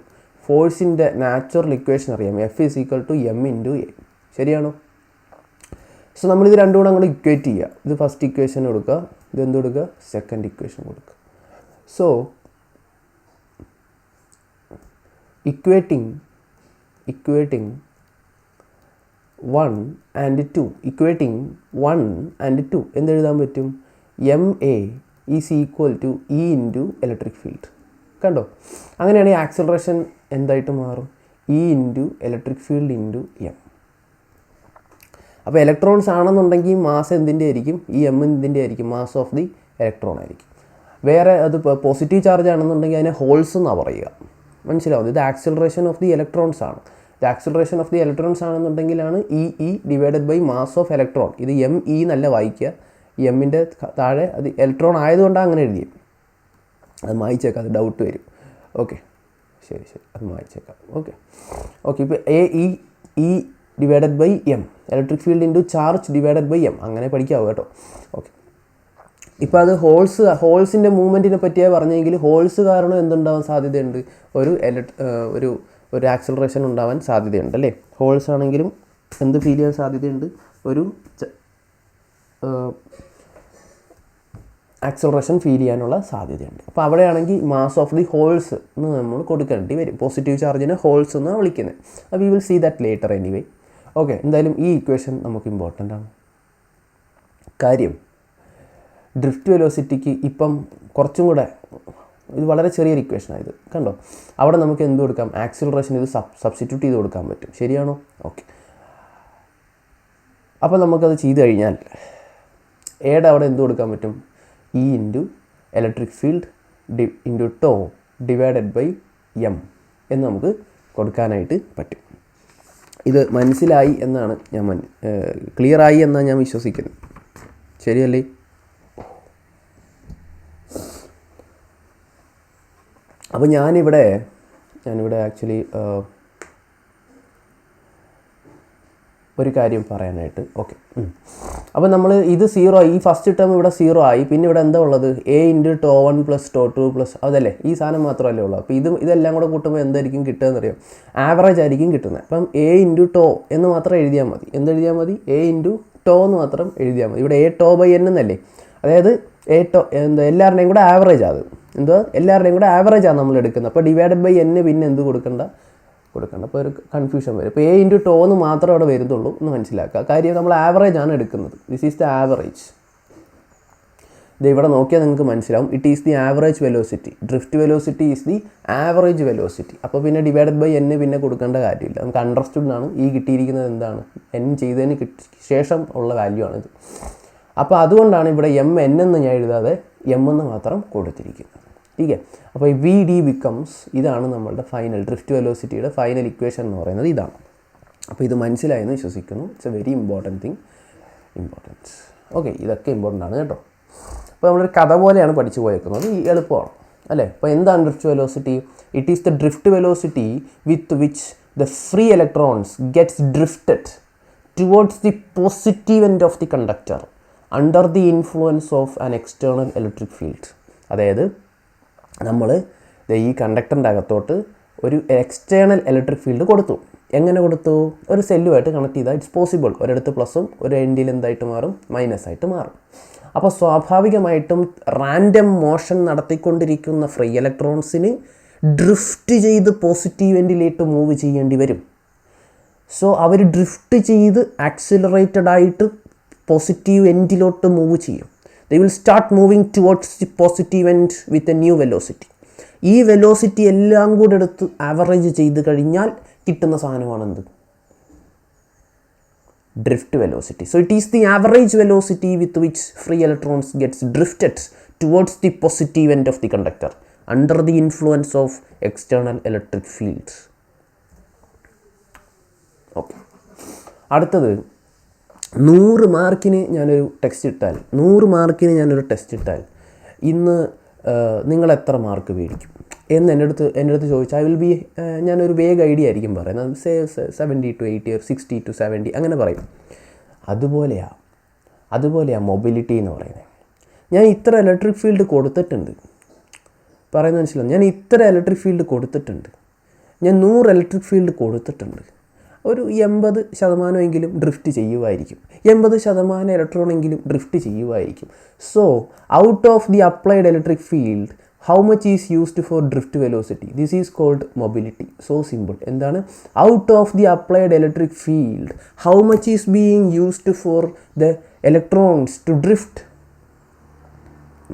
ഫോഴ്സിൻ്റെ നാച്ചുറൽ ഇക്വേഷൻ അറിയാം. F = m × a. ശരിയാണോ? സോ നമ്മളിത് രണ്ടും കൂടെ അങ്ങോട്ട് ഇക്വേറ്റ് ചെയ്യുക. ഇത് ഫസ്റ്റ് ഇക്വേഷൻ കൊടുക്കുക, ഇതെന്ത് കൊടുക്കുക? സെക്കൻഡ് ഇക്വേഷൻ കൊടുക്കുക. സോ ഇക്വേറ്റിംഗ് 1 and 2 എന്തെഴുതാൻ പറ്റും? MA = E × electric field. കണ്ടോ? അങ്ങനെയാണെങ്കിൽ ആക്സിലറേഷൻ എന്തായിട്ട് മാറും? E × electric field × m. അപ്പോൾ ഇലക്ട്രോൺസ് ആണെന്നുണ്ടെങ്കിൽ മാസ് എന്തിൻ്റെ ആയിരിക്കും? ഈ m എന്തിൻ്റെ ആയിരിക്കും? മാസ് ഓഫ് ദി ഇലക്ട്രോൺ ആയിരിക്കും. വേറെ അത് പോസിറ്റീവ് ചാർജ് ആണെന്നുണ്ടെങ്കിൽ അതിനെ ഹോൾസ് എന്നാണ് പറയുക. മനസ്സിലാവും? ഇത് ആക്സിലറേഷൻ ഓഫ് ദി ഇലക്ട്രോൺസ് ആണ്. ഇത് ആക്സിലറേഷൻ ഓഫ് ദി ഇലക്ട്രോൺസ് ആണെന്നുണ്ടെങ്കിലാണ് E divided by mass of electron. ഇത് ME എന്നല്ല വായിക്കുക. എമ്മിൻ്റെ താഴെ അത് ഇലക്ട്രോൺ ആയതുകൊണ്ടാണ് അങ്ങനെ എഴുതിയത്. അത് മായിച്ചേക്കാം, അത് ഡൗട്ട് വരും. ഓക്കെ, ശരി, അത് മായിച്ചേക്കാം. ഓക്കെ. ഇപ്പോൾ E divided by m, electric field into charge divided by m, അങ്ങനെ പഠിക്കാവൂ കേട്ടോ. ഓക്കെ. ഇപ്പോൾ അത് ഹോൾസിൻ്റെ മൂവ്മെൻറ്റിനെ പറ്റിയാണ് പറഞ്ഞെങ്കിൽ ഹോൾസ് കാരണം എന്തുണ്ടാവാൻ സാധ്യതയുണ്ട്? ഒരു ആക്സിലറേഷൻ ഉണ്ടാവാൻ സാധ്യതയുണ്ട് അല്ലേ? ഹോൾസ് ആണെങ്കിലും എന്ത് ഫീൽ ചെയ്യാൻ സാധ്യതയുണ്ട്? ഒരു ആക്സിലറേഷൻ ഫീൽ ചെയ്യാനുള്ള സാധ്യതയുണ്ട്. അപ്പോൾ അവിടെയാണെങ്കിൽ മാസ് ഓഫ് ദി ഹോൾസ് എന്ന് നമ്മൾ കൊടുക്കേണ്ടി വരും. പോസിറ്റീവ് ചാർജിനെ ഹോൾസ് എന്നാണ് വിളിക്കുന്നത്. We will see that later anyway. Okay, എന്തായാലും ഈ ഇക്വേഷൻ നമുക്ക് ഇമ്പോർട്ടൻ്റ് ആണ്. കാര്യം ഡ്രിഫ്റ്റ് വെലോസിറ്റിക്ക് ഇപ്പം കുറച്ചും കൂടെ ഇത് വളരെ ചെറിയൊരു ഇക്വേഷനാണ് ഇത്. കണ്ടോ? അവിടെ നമുക്ക് എന്ത് കൊടുക്കാം? ആക്സിലറേഷൻ ഇത് സബ്സ്റ്റിറ്റ്യൂട്ട് ചെയ്ത് കൊടുക്കാൻ പറ്റും. ശരിയാണോ? ഓക്കെ. അപ്പോൾ നമുക്കത് ചെയ്ത് കഴിഞ്ഞാൽ എയുടെ അവിടെ എന്ത് കൊടുക്കാൻ പറ്റും? E × electric field × tau divided by m എന്ന് നമുക്ക് കൊടുക്കാനായിട്ട് പറ്റും. ഇത് മനസ്സിലായി എന്നാണ് ക്ലിയറായി എന്നാണ് ഞാൻ വിശ്വസിക്കുന്നത്. ശരിയല്ലേ? അപ്പോൾ ഞാനിവിടെ ആക്ച്വലി ഒരു കാര്യം പറയാനായിട്ട്. ഓക്കെ, അപ്പോൾ നമ്മൾ ഇത് 0 ആയി, ഈ ഫസ്റ്റ് ടേം ഇവിടെ 0 ആയി. പിന്നെ ഇവിടെ എന്താ ഉള്ളത്? a × τ1 + τ2 പ്ലസ് അതല്ലേ, ഈ സാധനം മാത്രമല്ലേ ഉള്ളൂ. അപ്പോൾ ഇതെല്ലാം കൂടെ കൂട്ടുമ്പോൾ എന്തായിരിക്കും കിട്ടുകയെന്ന് അറിയാം? ആവറേജ് ആയിരിക്കും കിട്ടുന്നത്. അപ്പം a × τ എന്ന് മാത്രം എഴുതിയാൽ മതി. എന്തെഴുതിയാൽ മതി? a × τ എന്ന് മാത്രം എഴുതിയാൽ മതി. ഇവിടെ a τ/n എന്നല്ലേ, അതായത് എല്ലാവരുടെയും കൂടെ ആവറേജ് അത് എല്ലാവരുടെയും കൂടെ ആവറേജാണ് നമ്മൾ എടുക്കുന്നത്. അപ്പോൾ /n പിന്നെ എന്ത് കൊടുക്കണ്ട. അപ്പോൾ ഒരു കൺഫ്യൂഷൻ വരും. ഇപ്പോൾ a × τ എന്ന് മാത്രമേ അവിടെ വരുന്നുള്ളൂ എന്ന് മനസ്സിലാക്കുക. കാര്യം നമ്മൾ ആവറേജ് ആണ് എടുക്കുന്നത്. This is the average. ഇത് ഇവിടെ നോക്കിയാൽ നിങ്ങൾക്ക് മനസ്സിലാവും. It is the average velocity. Drift velocity is the average velocity. അപ്പോൾ പിന്നെ /n പിന്നെ കൊടുക്കേണ്ട കാര്യമില്ല. നമുക്ക് അണ്ടർസ്റ്റുഡ് ആണ്. ഈ കിട്ടിയിരിക്കുന്നത് എന്താണ്? n ചെയ്തതിന് ശേഷം ഉള്ള വാല്യൂ ആണിത്. അപ്പോൾ അതുകൊണ്ടാണ് ഇവിടെ m n എന്ന് ഞാൻ എഴുതാതെ m എന്ന് മാത്രം കൊടുത്തിരിക്കുന്നത്. ठीक है. അപ്പോൾ ഈ വി ഡി ബിക്കംസ്, ഇതാണ് നമ്മളുടെ ഫൈനൽ ഡ്രിഫ്റ്റ് വെലോസിറ്റിയുടെ ഫൈനൽ ഇക്വേഷൻ എന്ന് പറയുന്നത് ഇതാണ്. അപ്പോൾ ഇത് മനസ്സിലായെന്ന് വിശ്വസിക്കുന്നു. It's A very important. Okay, ഇതൊക്കെ ഇമ്പോർട്ടൻ്റ് ആണ് കേട്ടോ. അപ്പോൾ നമ്മളൊരു കഥ പോലെയാണ് പഠിച്ചു പോയേക്കുന്നത്. ഈ എളുപ്പമാണ് അല്ലേ. അപ്പോൾ എന്താണ് drift velocity? It is the drift velocity with which the free electrons gets drifted towards the positive end of the conductor under the influence of an external electric field. അതായത് നമ്മൾ ഈ കണ്ടക്ടറിൻ്റെ അകത്തോട്ട് ഒരു എക്സ്റ്റേണൽ ഇലക്ട്രിക് ഫീൽഡ് കൊടുത്തു. എങ്ങനെ കൊടുത്തു? ഒരു സെല്ലുമായിട്ട് connect ചെയ്താൽ ഇറ്റ്സ് പോസിബിൾ. ഒരിടത്ത് പ്ലസും ഒരു എൻഡിൽ എന്തായിട്ട് മാറും? മൈനസായിട്ട് മാറും. അപ്പോൾ സ്വാഭാവികമായിട്ടും റാൻഡം മോഷൻ നടത്തിക്കൊണ്ടിരിക്കുന്ന ഫ്രീ ഇലക്ട്രോൺസിന് ഡ്രിഫ്റ്റ് ചെയ്ത് പോസിറ്റീവ് എൻഡിലേക്ക് മൂവ് ചെയ്യേണ്ടി വരും. സോ അവർ ഡ്രിഫ്റ്റ് ചെയ്ത് ആക്സിലറേറ്റഡ് ആയിട്ട് പോസിറ്റീവ് എൻഡിലോട്ട് മൂവ് ചെയ്യും. They will start moving towards the positive end with a new velocity. ഈ വെലോസിറ്റി എല്ലാം കൂടെ എടുത്ത് ആവറേജ് ചെയ്ത് കഴിഞ്ഞാൽ കിട്ടുന്ന സാധനമാണെന്ത്? Drift velocity. So it is the average velocity with which free electrons gets drifted towards the positive end of the conductor under the influence of external electric fields. Okay, അടുത്തത് 100 മാർക്കിന് ഞാനൊരു ടെസ്റ്റ് ഇട്ടാൽ ഇന്ന് നിങ്ങൾ എത്ര മാർക്ക് മേടിക്കും എന്ന് എൻ്റെ അടുത്ത് ചോദിച്ചാൽ ഞാനൊരു വേഗ് ഐഡിയ ആയിരിക്കും പറയുന്നത്. 70 to 80 or 60 to 70 അങ്ങനെ പറയും. അതുപോലെയാണ് മൊബിലിറ്റി എന്ന് പറയുന്നത്. ഞാൻ ഇത്ര ഇലക്ട്രിക് ഫീൽഡ് കൊടുത്തിട്ടുണ്ട്, പറയുന്നത് മനസ്സിലാവും. ഞാൻ ഇത്ര ഇലക്ട്രിക് ഫീൽഡ് കൊടുത്തിട്ടുണ്ട്, ഞാൻ 100 ഇലക്ട്രിക് ഫീൽഡ് കൊടുത്തിട്ടുണ്ട്. ഒരു 80% ഡ്രിഫ്റ്റ് ചെയ്യുമായിരിക്കും. 80% ഇലക്ട്രോണെങ്കിലും ഡ്രിഫ്റ്റ് ചെയ്യുമായിരിക്കും. So out of the applied electric field how much is used for drift velocity? This is called mobility. So simple. എന്താണ്? Out of the applied electric field how much is being used for the electrons to drift.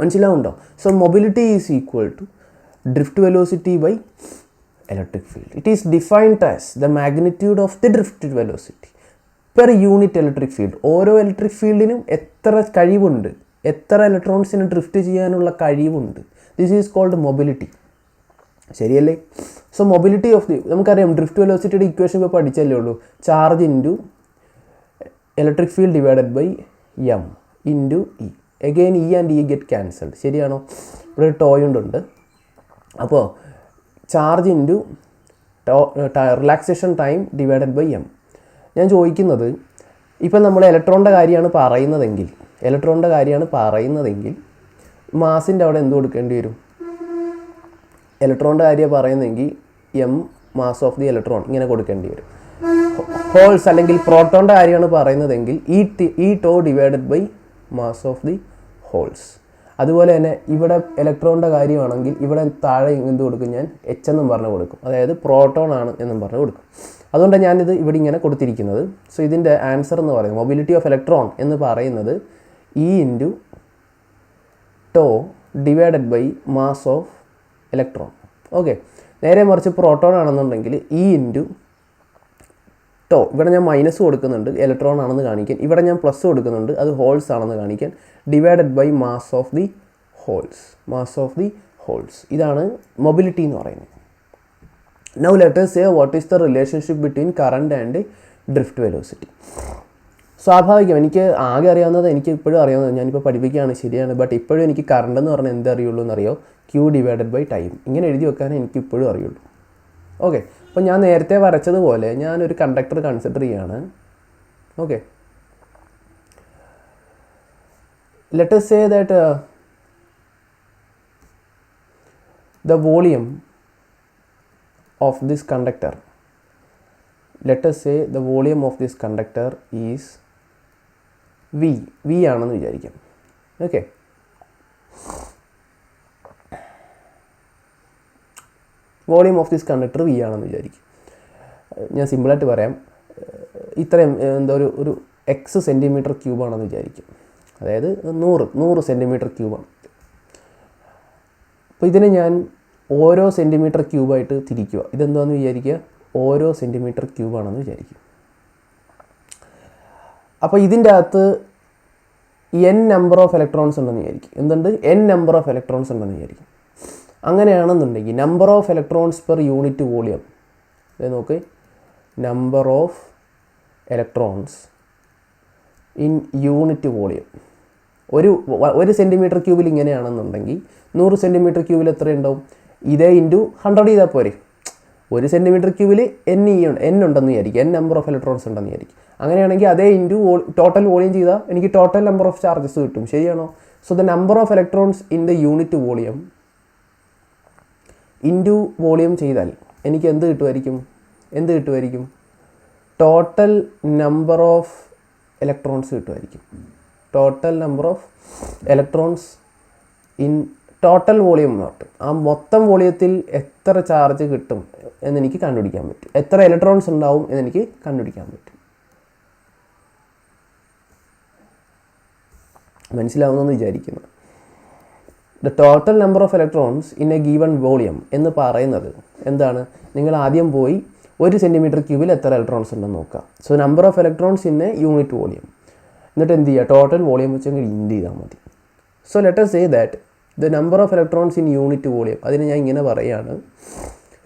മനസ്സിലാവുണ്ടോ? So mobility is equal to drift velocity by electric field. It is defined as the magnitude of the drifted velocity per unit electric field. ഓരോ electric ഫീൽഡിനും എത്ര കഴിവുണ്ട്, എത്ര ഇലക്ട്രോൺസിന് drift ചെയ്യാനുള്ള കഴിവുണ്ട്. This is called mobility. ശരിയല്ലേ? സോ മൊബിലിറ്റി ഓഫ് ദി, നമുക്കറിയാം ഡ്രിഫ്റ്റ് വെലോസിറ്റിയുടെ ഇക്വേഷൻ ഇപ്പോൾ പഠിച്ചല്ലേ ഉള്ളൂ. Charge into electric field divided by m into e. Again e and e get cancelled. ശരിയാണോ? ഇവിടെ ഒരു ടോയുണ്ടുണ്ട്. അപ്പോൾ charge into relaxation time divided by m. ഞാൻ ചോദിക്കുന്നത്, ഇപ്പം നമ്മൾ ഇലക്ട്രോണിൻ്റെ കാര്യമാണ് പറയുന്നതെങ്കിൽ മാസിൻ്റെ അവിടെ എന്ത് കൊടുക്കേണ്ടി വരും? ഇലക്ട്രോണിൻ്റെ കാര്യം പറയുന്നതെങ്കിൽ M mass of the electron ഇങ്ങനെ കൊടുക്കേണ്ടി വരും. ഹോൾസ് അല്ലെങ്കിൽ പ്രോട്ടോണിൻ്റെ കാര്യമാണ് പറയുന്നതെങ്കിൽ ഈ tau divided by mass of the holes. അതുപോലെ തന്നെ ഇവിടെ ഇലക്ട്രോണിൻ്റെ കാര്യമാണെങ്കിൽ ഇവിടെ താഴെ എന്ത് കൊടുക്കും? ഞാൻ എച്ച് എന്നും പറഞ്ഞ് കൊടുക്കും. അതായത് പ്രോട്ടോൺ ആണ് എന്നും പറഞ്ഞ് കൊടുക്കും. അതുകൊണ്ടാണ് ഞാനിത് ഇവിടെ ഇങ്ങനെ കൊടുത്തിരിക്കുന്നത്. സോ ഇതിൻ്റെ ആൻസർ എന്ന് പറയുന്നത് മൊബിലിറ്റി ഓഫ് ഇലക്ട്രോൺ എന്ന് പറയുന്നത് e into tau divided by mass of electron. Okay, നേരെ മറിച്ച് പ്രോട്ടോൺ ആണെന്നുണ്ടെങ്കിൽ ഇ ഇൻറ്റു ടോ, ഇവിടെ ഞാൻ മൈനസ് കൊടുക്കുന്നുണ്ട് ഇലക്ട്രോൺ ആണെന്ന് കാണിക്കാൻ, ഇവിടെ ഞാൻ പ്ലസ് കൊടുക്കുന്നുണ്ട് അത് ഹോൾസ് ആണെന്ന് കാണിക്കാൻ, divided by mass of the holes. ഇതാണ് മൊബിലിറ്റി എന്ന് പറയുന്നത്. Now let us say what is the relationship between current and drift velocity. സ്വാഭാവികം. എനിക്ക് ആകെ അറിയാവുന്നത്, എനിക്ക് ഇപ്പോഴും അറിയാവുന്നത്, ഞാനിപ്പോൾ പഠിപ്പിക്കുകയാണ് ശരിയാണ്, ബട്ട് ഇപ്പോഴും എനിക്ക് കറണ്ട് എന്ന് പറഞ്ഞാൽ എന്താ അറിയുള്ളൂ എന്നറിയോ? Q/ടൈം. ഇങ്ങനെ എഴുതി വെക്കാനേ എനിക്ക് ഇപ്പോഴും അറിയുള്ളൂ. ഓക്കെ, അപ്പോൾ ഞാൻ നേരത്തെ വരച്ചതുപോലെ ഞാനൊരു കണ്ടക്ടർ കൺസിഡർ ചെയ്യുകയാണ്. Okay, let us say that the volume of this conductor, let us say the volume of this conductor is V ആണെന്ന് വിചാരിക്കാം. Okay, volume of this conductor V ആണെന്ന് വിചാരിക്കും. ഞാൻ സിമ്പിളായിട്ട് പറയാം. ഇത്രയും എന്താ ഒരു എക്സ് സെൻറ്റിമീറ്റർ ക്യൂബാണെന്ന് വിചാരിക്കും. അതായത് 100 സെൻറ്റിമീറ്റർ ക്യൂബാണ്. അപ്പോൾ ഇതിനെ ഞാൻ ഓരോ സെൻറ്റിമീറ്റർ ക്യൂബായിട്ട് തിരിക്കുക. ഇതെന്താണെന്ന് വിചാരിക്കുക? ഓരോ സെൻറ്റിമീറ്റർ ക്യൂബാണെന്ന് വിചാരിക്കും. അപ്പോൾ ഇതിൻ്റെ അകത്ത് n നമ്പർ ഓഫ് ഇലക്ട്രോൺസ് ഉണ്ടെന്ന് വിചാരിക്കും. എന്തുണ്ട്? n നമ്പർ ഓഫ് ഇലക്ട്രോൺസ് ഉണ്ടെന്ന് വിചാരിക്കും. അങ്ങനെയാണെന്നുണ്ടെങ്കിൽ number of electrons per unit volume, അതായത് നോക്ക്, number of electrons in unit volume ഒരു സെൻറ്റിമീറ്റർ ക്യൂബിൽ ഇങ്ങനെയാണെന്നുണ്ടെങ്കിൽ 100 സെൻറ്റിമീറ്റർ ക്യൂബിൽ എത്ര ഉണ്ടാവും? ഇതേ ഇൻറ്റു 100 ചെയ്താൽ പോരെ. ഒരു സെൻറ്റിമീറ്റർ ക്യൂബിൽ n ഉണ്ടെന്ന് വിചാരിക്കും, n നമ്പർ ഓഫ് ഇലക്ട്രോൺസ് ഉണ്ടെന്ന് വിചാരിക്കും. അങ്ങനെയാണെങ്കിൽ അതേ ഇൻറ്റു ടോട്ടൽ വോളിയം ചെയ്താൽ എനിക്ക് ടോട്ടൽ നമ്പർ ഓഫ് ചാർജസ് കിട്ടും. ശരിയാണോ? So the number of electrons in the unit volume into volume ചെയ്താൽ എനിക്ക് എന്ത് കിട്ടുമായിരിക്കും? ടോട്ടൽ നമ്പർ ഓഫ് ഇലക്ട്രോൺസ് കിട്ടുമായിരിക്കും. Total number of electrons in total volume not, ആ മൊത്തം വോളിയത്തിൽ എത്ര ചാർജ് കിട്ടും എന്നെനിക്ക് കണ്ടുപിടിക്കാൻ പറ്റും. എത്ര ഇലക്ട്രോൺസ് ഉണ്ടാവും എന്നെനിക്ക് കണ്ടുപിടിക്കാൻ പറ്റും. മനസ്സിലാവുമെന്ന് വിചാരിക്കുന്നു. The total number of electrons in A given volume എന്ന് പറയുന്നത് എന്താണ്? നിങ്ങൾ ആദ്യം പോയി ഒരു സെൻറ്റിമീറ്റർ ക്യൂബിൽ എത്ര ഇലക്ട്രോൺസ് ഉണ്ടെന്ന് നോക്കുക. So number of electrons in A unit volume, എന്നിട്ട് എന്ത് ചെയ്യുക? ടോട്ടൽ വോളിയം വെച്ചെങ്കിൽ ഇൻഡ് ചെയ്താൽ മതി. So let us say that the number of electrons in unit volume, അതിന് ഞാൻ ഇങ്ങനെ പറയുകയാണ്,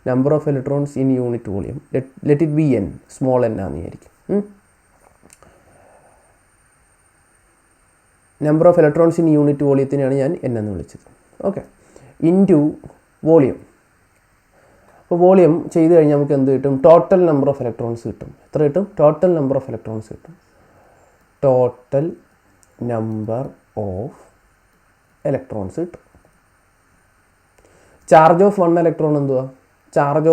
number of electrons in unit volume, let it be n, small n ആണെന്ന് വിചാരിക്കും. Number of electrons in unit വോളിയത്തിനാണ് ഞാൻ n എന്ന് വിളിച്ചത്. Okay, into volume. അപ്പോൾ വോളിയം ചെയ്ത് കഴിഞ്ഞാൽ നമുക്ക് എന്ത് കിട്ടും? ടോട്ടൽ നമ്പർ ഓഫ് ഇലക്ട്രോൺസ് കിട്ടും. എത്ര കിട്ടും? ടോട്ടൽ നമ്പർ ഓഫ് ഇലക്ട്രോൺസ് കിട്ടും. ടോട്ടൽ നമ്പർ ഓഫ് ഇലക്ട്രോൺസ് കിട്ടും. ചാർജ് ഓഫ് 1 ഇലക്ട്രോൺ എന്തുവാ? Charge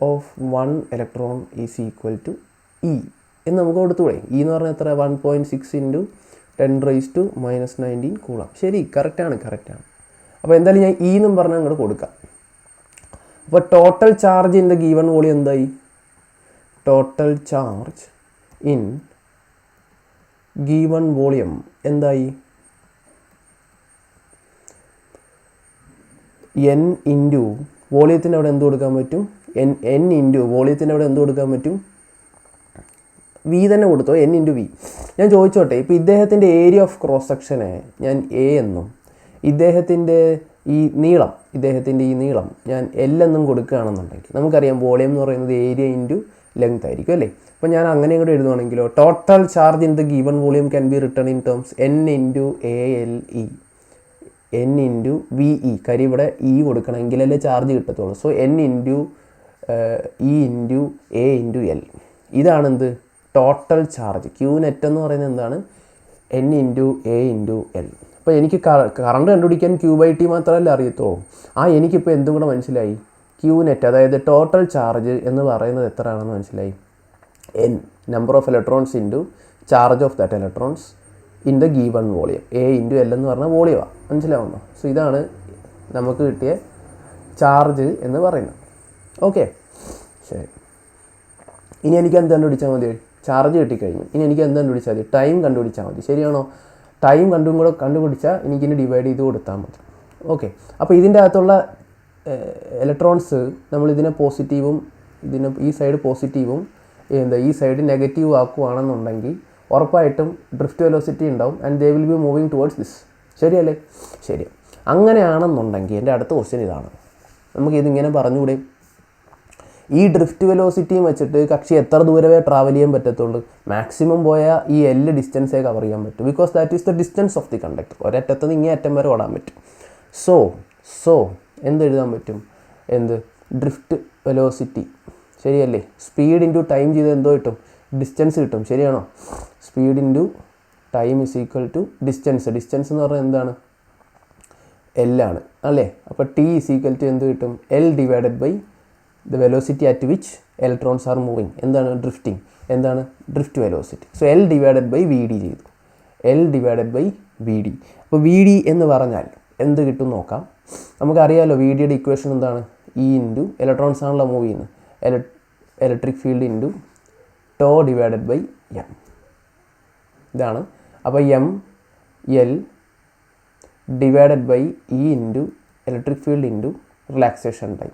of 1 electron is equal to E എന്ന് നമുക്ക് കൊടുത്തുകൂടെ? E എന്ന് പറഞ്ഞാൽ എത്ര? 1.6 ഇൻറ്റു 10⁻⁻19 കൂളാം. ശരി, കറക്റ്റാണ്. അപ്പോൾ എന്തായാലും ഞാൻ E എന്നും പറഞ്ഞാൽ അങ്ങോട്ട് കൊടുക്കാം. അപ്പോൾ total charge in the given volume എന്തായി? Total charge in given volume എന്തായി? n ഇൻറ്റു വോളിയത്തിന് അവിടെ എന്ത് കൊടുക്കാൻ പറ്റും? n ഇൻറ്റു വോളിയത്തിന് അവിടെ എന്ത് കൊടുക്കാൻ പറ്റും? V തന്നെ കൊടുത്തോ, n ഇൻറ്റു V. ഞാൻ ചോദിച്ചോട്ടെ, ഇപ്പോൾ ഇദ്ദേഹത്തിൻ്റെ ഏരിയ ഓഫ് ക്രോസ് സെക്ഷനെ ഞാൻ A എന്നും ഇദ്ദേഹത്തിൻ്റെ ഈ നീളം ഞാൻ L എന്നും കൊടുക്കുകയാണെന്നുണ്ടെങ്കിൽ നമുക്കറിയാം വോളിയം എന്ന് പറയുന്നത് ഏരിയ ഇൻറ്റു ലെങ്ത് ആയിരിക്കും അല്ലേ? അപ്പോൾ ഞാൻ അങ്ങനെ കൂടെ എഴുതുവാണെങ്കിലോ, total charge in the given volume can be written in terms n into ALE, n into VE. കാര്യം ഇവിടെ E കൊടുക്കണമെങ്കിലല്ലേ ചാർജ് കിട്ടത്തുള്ളൂ. So n into E into A into L. ഇതാണെന്ത്? Total charge. Q നെറ്റ് എന്ന് പറയുന്നത് എന്താണ്? n into A into L. അപ്പോൾ എനിക്ക് കറണ്ട് കണ്ടുപിടിക്കാൻ Q/T മാത്രമല്ല അറിയത്തുള്ളൂ. എനിക്കിപ്പോൾ എന്തും കൂടെ മനസ്സിലായി. Q നെറ്റ്, അതായത് ടോട്ടൽ ചാർജ് എന്ന് പറയുന്നത് എത്രയാണെന്ന് മനസ്സിലായി. n number of electrons into charge of that electrons in the given volume. A into L എന്ന് പറഞ്ഞാൽ വോളിയമാണ്. മനസ്സിലാവുന്നോ? സോ ഇതാണ് നമുക്ക് കിട്ടിയ ചാർജ് എന്ന് പറയുന്നത്. ഓക്കെ, ശരി. ഇനി എനിക്ക് എന്ത് കണ്ടുപിടിച്ചാൽ മതി? ചാർജ് കിട്ടിക്കഴിഞ്ഞു. ഇനി എനിക്ക് എന്ത് കണ്ടുപിടിച്ചാൽ മതി? ടൈം കണ്ടുപിടിച്ചാൽ മതി. ശരിയാണോ? ടൈം കണ്ടുപിടിച്ചാൽ എനിക്കിനി ഡിവൈഡ് ചെയ്ത് കൊടുത്താൽ മതി. ഓക്കെ, അപ്പോൾ ഇതിൻ്റെ അകത്തുള്ള ഇലക്ട്രോൺസ് നമ്മളിതിനെ പോസിറ്റീവും ഈ സൈഡ് പോസിറ്റീവും ഈ സൈഡ് നെഗറ്റീവ് ആക്കുകയാണെന്നുണ്ടെങ്കിൽ ഉറപ്പായിട്ടും ഡ്രിഫ്റ്റ് വെലോസിറ്റി ഉണ്ടാവും and they will be moving towards this. ശരിയല്ലേ? ശരി. അങ്ങനെയാണെന്നുണ്ടെങ്കിൽ എൻ്റെ അടുത്ത ക്വസ്റ്റ്യൻ ഇതാണ്. നമുക്കിതിങ്ങനെ പറഞ്ഞുകൂടെ? ഈ ഡ്രിഫ്റ്റ് വെലോസിറ്റിയും വെച്ചിട്ട് കക്ഷി എത്ര ദൂരമേ ട്രാവൽ ചെയ്യാൻ പറ്റത്തുള്ളൂ, മാക്സിമം പോയാൽ ഈ എൽ ഡിസ്റ്റൻസേ കവർ ചെയ്യാൻ പറ്റും. Because that is the distance of the conductor. ഒരറ്റത്ത് നിന്ന് ഇങ്ങേ അറ്റം വരെ ഓടാൻ പറ്റും. സോ എന്ത് എഴുതാൻ പറ്റും? എന്ത് ഡ്രിഫ്റ്റ് വെലോസിറ്റി ശരിയല്ലേ? സ്പീഡ് ഇൻറ്റു ടൈം ചെയ്ത് എന്തോ കിട്ടും? ഡിസ്റ്റൻസ് കിട്ടും. ശരിയാണോ? Speed into time is equal to distance. Distance എന്ന് പറഞ്ഞാൽ എന്താണ്? എൽ ആണ് അല്ലേ? അപ്പോൾ ടി ഇസ് ഈക്വൽ ടു എന്ത് കിട്ടും? L divided by the velocity at which electrons are moving. എന്താണ് ഡ്രിഫ്റ്റിംഗ്? എന്താണ് drift velocity? So L divided by V D ചെയ്തു. L divided by V D. അപ്പോൾ വി ഡി എന്ന് പറഞ്ഞാൽ എന്ത് കിട്ടും നോക്കാം. നമുക്കറിയാമല്ലോ വി ഡിയുടെ ഇക്വേഷൻ എന്താണ്? ഇ ഇൻറ്റു ഇലക്ട്രോൺസ് ആണല്ലോ മൂവ് ചെയ്യുന്നത്, electric field into tau divided by m. ഇതാണ്. അപ്പോൾ m l divided by e into electric field into relaxation time.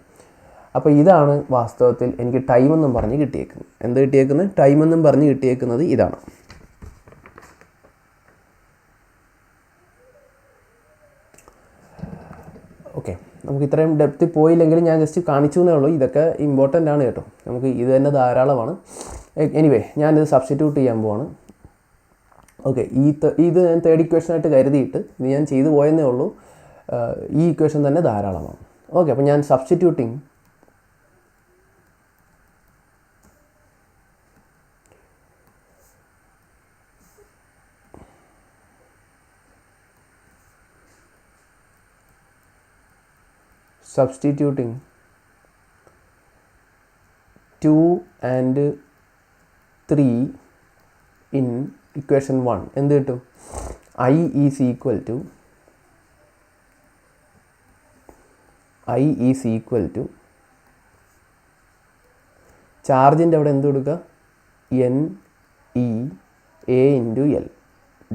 അപ്പോൾ ഇതാണ് വാസ്തവത്തിൽ എനിക്ക് ടൈം എന്നും പറഞ്ഞ് കിട്ടിയേക്കുന്നത്. എന്ത് കിട്ടിയേക്കുന്നത്? ടൈം എന്നും പറഞ്ഞ് കിട്ടിയേക്കുന്നത് ഇതാണ്. ഓക്കെ, നമുക്ക് ഇത്രയും ഡെപ്തിൽ പോയില്ലെങ്കിലും ഞാൻ ജസ്റ്റ് കാണിച്ചു എന്നേ ഉള്ളൂ. ഇതൊക്കെ ഇമ്പോർട്ടൻ്റ് ആണ് കേട്ടോ. നമുക്ക് ഇത് തന്നെ ധാരാളമാണ്. എനിവേ ഞാനിത് സബ്സ്റ്റിറ്റ്യൂട്ട് ചെയ്യാൻ പോവാണ്. ഓക്കെ, ഇത് ഞാൻ തേർഡ് ഇക്വേഷനായിട്ട് കരുതിയിട്ട് ഇത് ഞാൻ ചെയ്തു പോയെന്നേ ഉള്ളൂ. ഈ ഇക്വേഷൻ തന്നെ ധാരാളമാണ്. ഓക്കെ, അപ്പോൾ ഞാൻ substituting substituting 2 and 3 in equation 1 എന്ത് കിട്ടും? I is equal to ചാർജിൻ്റെ അവിടെ എന്ത് കൊടുക്കുക? N E A into L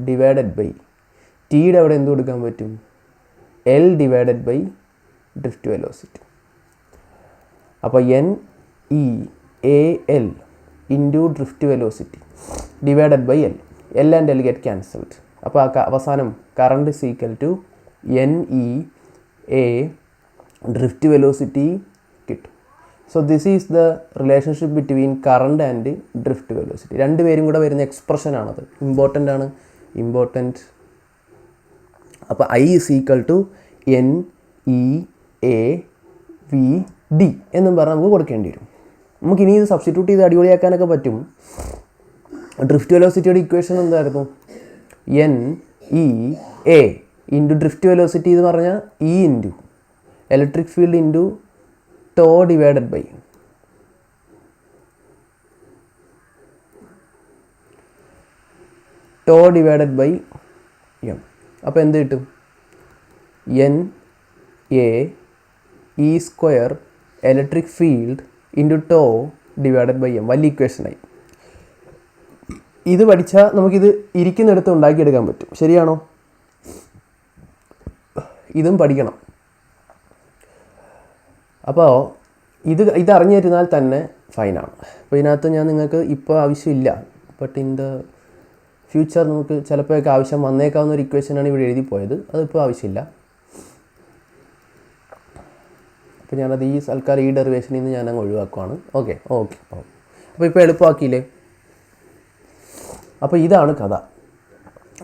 divided by ടിയുടെ അവിടെ എന്ത് കൊടുക്കാൻ പറ്റും? L divided by drift velocity. അപ്പോൾ N E A L into drift velocity divided by L. L and L get cancelled. അപ്പോൾ അവസാനം current is equal to N E A drift velocity കിട്ടും. So this is the relationship between current and drift velocity. രണ്ടുപേരും കൂടെ വരുന്ന എക്സ്പ്രഷനാണത്. Important ആണ്, important. അപ്പോൾ I is equal to N E A v d എന്നും പറഞ്ഞാൽ നമുക്ക് കൊടുക്കേണ്ടി വരും. നമുക്കിനി ഇത് സബ്സ്റ്റിറ്റ്യൂട്ട് ചെയ്ത് അടിപൊളിയാക്കാനൊക്കെ പറ്റും. ഡ്രിഫ്റ്റ് വെലോസിറ്റിയുടെ ഇക്വേഷൻ എന്തായിരുന്നു? N E A into drift velocity എന്ന് പറഞ്ഞാൽ e into electric field into tau divided by m. അപ്പോൾ എന്ത് കിട്ടും? N A e square electric field into tau divided by m. വലിയ ഇക്വേഷനായി. ഇത് പഠിച്ചാൽ നമുക്കിത് ഇരിക്കുന്നിടത്ത് ഉണ്ടാക്കിയെടുക്കാൻ പറ്റും. ശരിയാണോ? ഇതും പഠിക്കണം. അപ്പോൾ ഇതറിഞ്ഞിരുന്നാൽ തന്നെ ഫൈനാണ്. അപ്പോൾ ഇതിനകത്ത് ഞാൻ നിങ്ങൾക്ക് ഇപ്പോൾ ആവശ്യമില്ല, ബട്ട് ഇൻ ദ ഫ്യൂച്ചർ നമുക്ക് ചിലപ്പോഴൊക്കെ ആവശ്യം വന്നേക്കാവുന്ന ഒരു ഇക്വേഷനാണ് ഇവിടെ എഴുതി പോയത്. അതിപ്പോൾ ആവശ്യമില്ല. അപ്പോൾ ഞാനത് ഈ സൽക്കാലം ഈ ഡെറിവേഷനിൽ നിന്ന് ഞാനങ്ങ് ഒഴിവാക്കുവാണ്. ഓക്കെ. അപ്പോൾ ഇപ്പോൾ എളുപ്പമാക്കിയില്ലേ? അപ്പോൾ ഇതാണ് കഥ.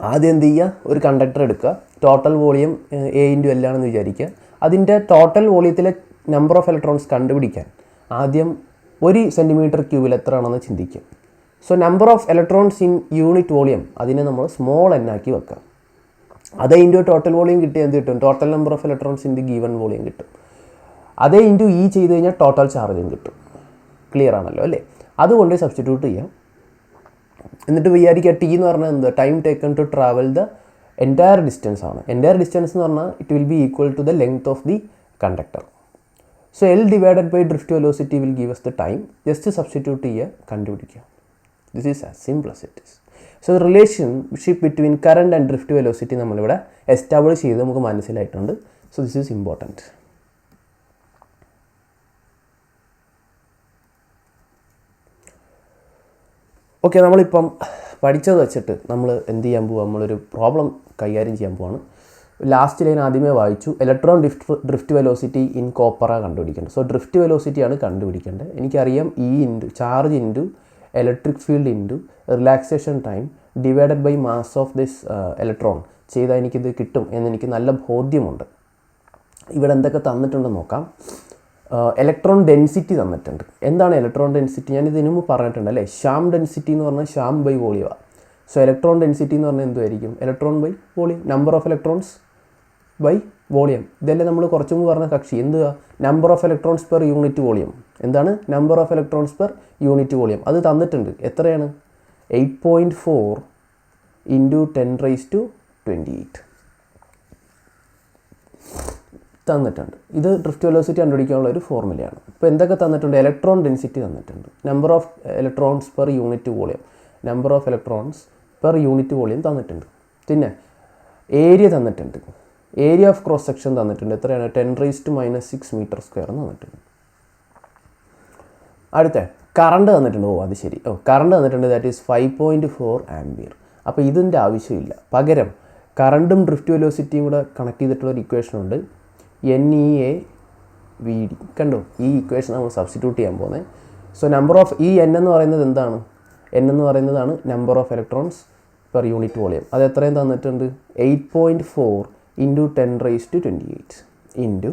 ആദ്യം എന്ത് ചെയ്യുക? ഒരു കണ്ടക്ടർ എടുക്കുക. Total volume A into L ആണെന്ന് വിചാരിക്കുക. അതിൻ്റെ ടോട്ടൽ വോളിയത്തിലെ നമ്പർ ഓഫ് ഇലക്ട്രോൺസ് കണ്ടുപിടിക്കാൻ ആദ്യം 1 സെൻറ്റിമീറ്റർ ക്യൂബിൽ എത്ര ആണെന്ന് ചിന്തിക്കുക. So number of electrons in unit volume അതിനെ നമ്മൾ സ്മോൾ എൻ ആക്കി വെക്കുക. അതേ ഇൻറ്റു ടോട്ടൽ വോളിയം കിട്ടിയാൽ എന്ത് കിട്ടും? Total number of electrons into given volume കിട്ടും. അതേ ഇൻറ്റു ഇ ചെയ്ത് കഴിഞ്ഞാൽ ടോട്ടൽ ചാർജും കിട്ടും. ക്ലിയർ ആണല്ലോ അല്ലേ? അതുകൊണ്ട് സബ്സ്റ്റിറ്റ്യൂട്ട് ചെയ്യാം. എന്നിട്ട് വിചാരിക്കുക ടി എന്ന് പറഞ്ഞാൽ എന്ത്? Time taken to travel the entire distance ആണ്. എൻറ്റയർ ഡിസ്റ്റൻസ് എന്ന് പറഞ്ഞാൽ it will be equal to the length of the conductor. So L divided by drift velocity will give us the time. Just substitute ചെയ്യുക, കണ്ടുപിടിക്കുക. This is as simple as it is. So relationship between current and drift velocity നമ്മളിവിടെ establish ചെയ്ത് നമുക്ക് മനസ്സിലായിട്ടുണ്ട്. So this is important. Okay, നമ്മളിപ്പം പഠിച്ചത് വെച്ചിട്ട് നമ്മൾ എന്ത് ചെയ്യാൻ പോവുക? നമ്മളൊരു പ്രോബ്ലം കൈകാര്യം ചെയ്യാൻ പോവാണ്. ലാസ്റ്റ് ലൈൻ ആദ്യമേ വായിച്ചു. ഇലക്ട്രോൺ ഡ്രിഫ്റ്റ് വെലോസിറ്റി ഇൻ കോപ്പറാണ് കണ്ടുപിടിക്കേണ്ടത്. സോ ഡ്രിഫ്റ്റ് വെലോസിറ്റിയാണ് കണ്ടുപിടിക്കേണ്ടത്. എനിക്കറിയാം E into charge into electric field into relaxation time divided by mass of this electron ചെയ്താൽ എനിക്കിത് കിട്ടും എന്നെനിക്ക് നല്ല ബോധ്യമുണ്ട്. ഇവിടെ എന്തൊക്കെ തന്നിട്ടുണ്ടെന്ന് നോക്കാം. ഇലക്ട്രോൺ ഡെൻസിറ്റി തന്നിട്ടുണ്ട്. എന്താണ് ഇലക്ട്രോൺ ഡെൻസിറ്റി? ഞാൻ ഇതിനു മുമ്പ് പറഞ്ഞിട്ടുണ്ട് അല്ലേ. ഷാം ഡെൻസിറ്റി എന്ന് പറഞ്ഞാൽ ഷാം ബൈ വോളിയമാണ്. സോ ഇലക്ട്രോൺ ഡെൻസിറ്റി എന്ന് പറഞ്ഞാൽ എന്തുമായിരിക്കും? Electron by volume, number of electrons by volume. ഇതല്ലേ നമ്മൾ കുറച്ചു മുമ്പ് പറഞ്ഞ കക്ഷി. എന്തുവാ? Number of electrons per unit volume. എന്താണ് number of electrons per unit volume? അത് തന്നിട്ടുണ്ട്. എത്രയാണ്? 8.4 ഇൻറ്റു 10⁻²8 തന്നിട്ടുണ്ട്. ഇത് ഡ്രിഫ്റ്റ് വെലോസിറ്റി കണ്ടുപിടിക്കാനുള്ള ഒരു ഫോർമുലയാണ്. ഇപ്പോൾ എന്തൊക്കെ തന്നിട്ടുണ്ട്? ഇലക്ട്രോൺ ഡെൻസിറ്റി തന്നിട്ടുണ്ട്, number of electrons per unit volume, number of electrons per unit volume തന്നിട്ടുണ്ട്. പിന്നെ ഏരിയ തന്നിട്ടുണ്ട്, ഏരിയ ഓഫ് ക്രോസ് സെക്ഷൻ തന്നിട്ടുണ്ട്. എത്രയാണ്? 10⁻⁻6 മീറ്റർ സ്ക്വയർ തന്നിട്ടുണ്ട്. അടുത്ത കറണ്ട് തന്നിട്ടുണ്ട്. അത് ശരി. കറണ്ട് തന്നിട്ടുണ്ട്. That is 5.4 ampere. അപ്പോൾ ഇതിൻ്റെ ആവശ്യമില്ല. പകരം കറണ്ടും ഡ്രിഫ്റ്റ് വെലോസിറ്റിയും കൂടെ കണക്ട് ചെയ്തിട്ടുള്ളൊരു ഇക്വേഷൻ ഉണ്ട്, NEAVD. കണ്ടോ? ഈ ഇക്വേഷൻ നമ്മൾ സബ്സ്റ്റിറ്റ്യൂട്ട് ചെയ്യാൻ പോകുന്നത്. സോ നമ്പർ ഓഫ് ഈ N എന്ന് പറയുന്നത് എന്താണ്? N എന്ന് പറയുന്നതാണ് number of electrons per unit volume. അത് എത്രയും തന്നിട്ടുണ്ട്? 8.4 into 10⁻28 into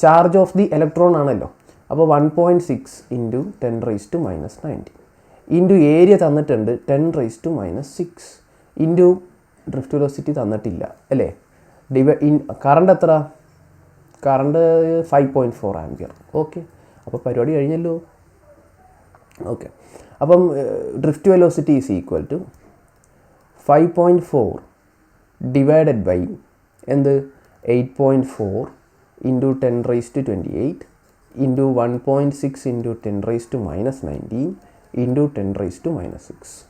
charge of the electron ആണല്ലോ. അപ്പോൾ 1.6 ഇൻറ്റു 10⁻⁻90 ഇൻറ്റു ഏരിയ തന്നിട്ടുണ്ട് 10⁻⁻6 ഇൻറ്റു ഡ്രിഫ്റ്റ് വെലോസിറ്റി തന്നിട്ടില്ല അല്ലേ. കറണ്ട് എത്ര? Current 5.4 ampere. ഓക്കെ, അപ്പോൾ പരിപാടി കഴിഞ്ഞല്ലോ. ഓക്കെ, അപ്പം drift velocity is equal to 5.4 divided by എന്ത്? 8.4 ഇൻറ്റു 10⁻28 ഇൻറ്റു 1.6 ഇൻറ്റു 10⁻⁻19 ഇൻറ്റു 10⁻⁻6.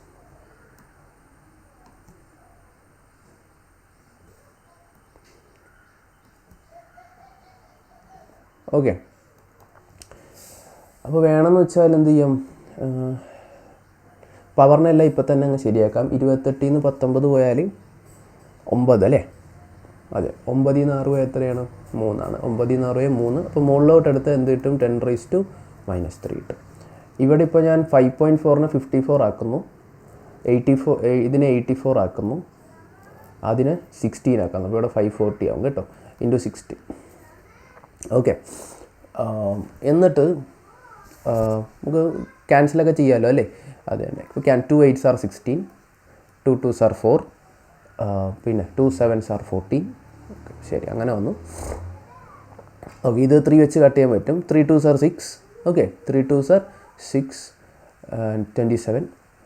ഓക്കെ, അപ്പോൾ വേണമെന്ന് വെച്ചാൽ എന്ത് ചെയ്യാം? പവറിനെല്ലാം ഇപ്പം തന്നെ അങ്ങ് ശരിയാക്കാം. 28 നിന്ന് 19 പോയാൽ 9 അല്ലേ? അതെ, 9 നിന്ന് 6 എത്രയാണ്? 3 ആണ്. 9 നിന്ന് 6 3. അപ്പോൾ മുകളിലോട്ട് എടുത്ത് എന്ത് കിട്ടും? 10⁻⁻3 കിട്ടും. ഇവിടെ ഇപ്പോൾ ഞാൻ 5.4നെ 54 ആക്കുന്നു, 84 ഇതിനെ 84 ആക്കുന്നു, അതിനെ 16 ആക്കുന്നു. അപ്പോൾ ഇവിടെ 540 ആവും കേട്ടോ, ഇൻറ്റു 60. ഓക്കെ, എന്നിട്ട് നമുക്ക് ക്യാൻസലൊക്കെ ചെയ്യാമല്ലോ അല്ലേ? അത് തന്നെ. ഇപ്പോൾ 2 8s are 16, 2 2s are 4, പിന്നെ 2 7s are 14. ഓക്കെ, ശരി, അങ്ങനെ വന്നു. ഓക്കെ, ഇത് 3 വെച്ച് കട്ട് ചെയ്യാൻ പറ്റും. 3 2s are 6. Okay, 3 2s are 6 27.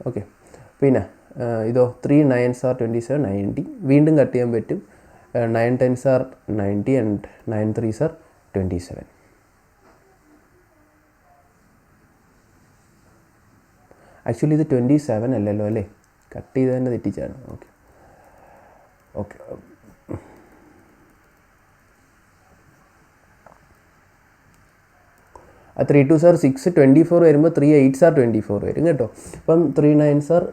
Okay, പിന്നെ ഇതോ 3 9s are 27 90. വീണ്ടും കട്ട് ചെയ്യാൻ പറ്റും. 9 10s are 90 and 9 3s are 27. Actually ഇത് 27 അല്ലല്ലോ അല്ലേ? കട്ട് ചെയ്ത് തന്നെ തെറ്റിച്ചാണ്. ഓക്കെ ഓക്കെ, 3 2s are 6, 24 വരുമ്പോൾ 3 8s are 24 വരും കേട്ടോ. അപ്പം 3 9s are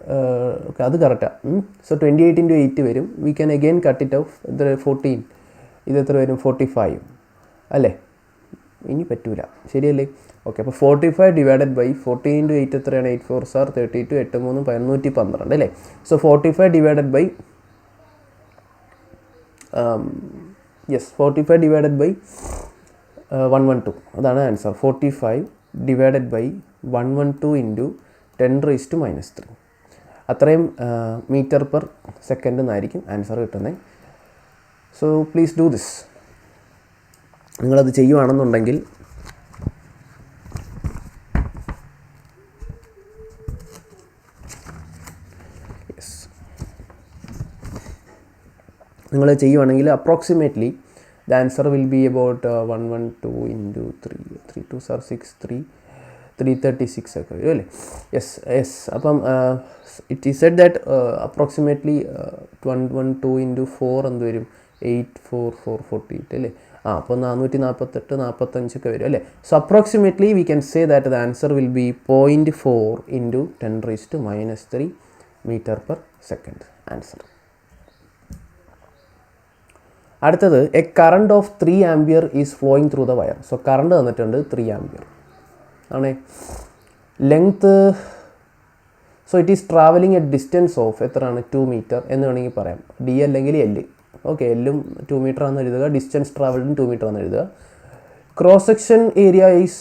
ഓക്കെ, അത് കറക്റ്റാണ്. സോ 28 ഇൻറ്റു 8 വരും. We can again cut it off. ഇത് 14, ഇത് എത്ര വരും? 45 അല്ലേ? ഇനി പറ്റൂല, ശരിയല്ലേ? ഓക്കെ, അപ്പോൾ 45 ഡിവൈഡഡ് ബൈ 14 ഇൻറ്റു 8 എത്രയാണ്? 8 4s are 32, 8 3 112 അല്ലേ? So 45 divided by 45 divided by 112, അതാണ് ആൻസർ. 45 ഡിവൈഡഡ് ബൈ 112 ഇൻറ്റു 10⁻⁻3 അത്രയും മീറ്റർ പെർ സെക്കൻഡ് എന്നായിരിക്കും ആൻസർ കിട്ടുന്നത്. So please do this. നിങ്ങളത് ചെയ്യുവാണെന്നുണ്ടെങ്കിൽ നിങ്ങൾ ചെയ്യുവാണെങ്കിൽ approximately the answer will be about 112 into 3 2s are 6 336 ഒക്കെ വരും അല്ലേ? യെസ്. അപ്പം it is said that approximately 112 into 4 എന്ത് വരും? 8 4 4 48 അല്ലേ? അപ്പോൾ 448 45 ഒക്കെ വരും അല്ലേ? So approximately we can say that the answer will be 0.4 into 10⁻⁻3 metre per second answer. അടുത്തത് a current of 3 ampere is flowing through the wire. So current തന്നിട്ടുണ്ട് 3 ampere ആണേ. Length, so it is travelling a distance of എത്രയാണ് 2 metre എന്ന് വേണമെങ്കിൽ പറയാം. D അല്ലെങ്കിൽ എല്ല്. Okay, എല്ലും 2 മീറ്റർ ആണെന്ന് എഴുതുക, ഡിസ്റ്റൻസ് ട്രാവൽഡും 2 മീറ്റർ ആണെന്ന് എഴുതുക. Cross section area is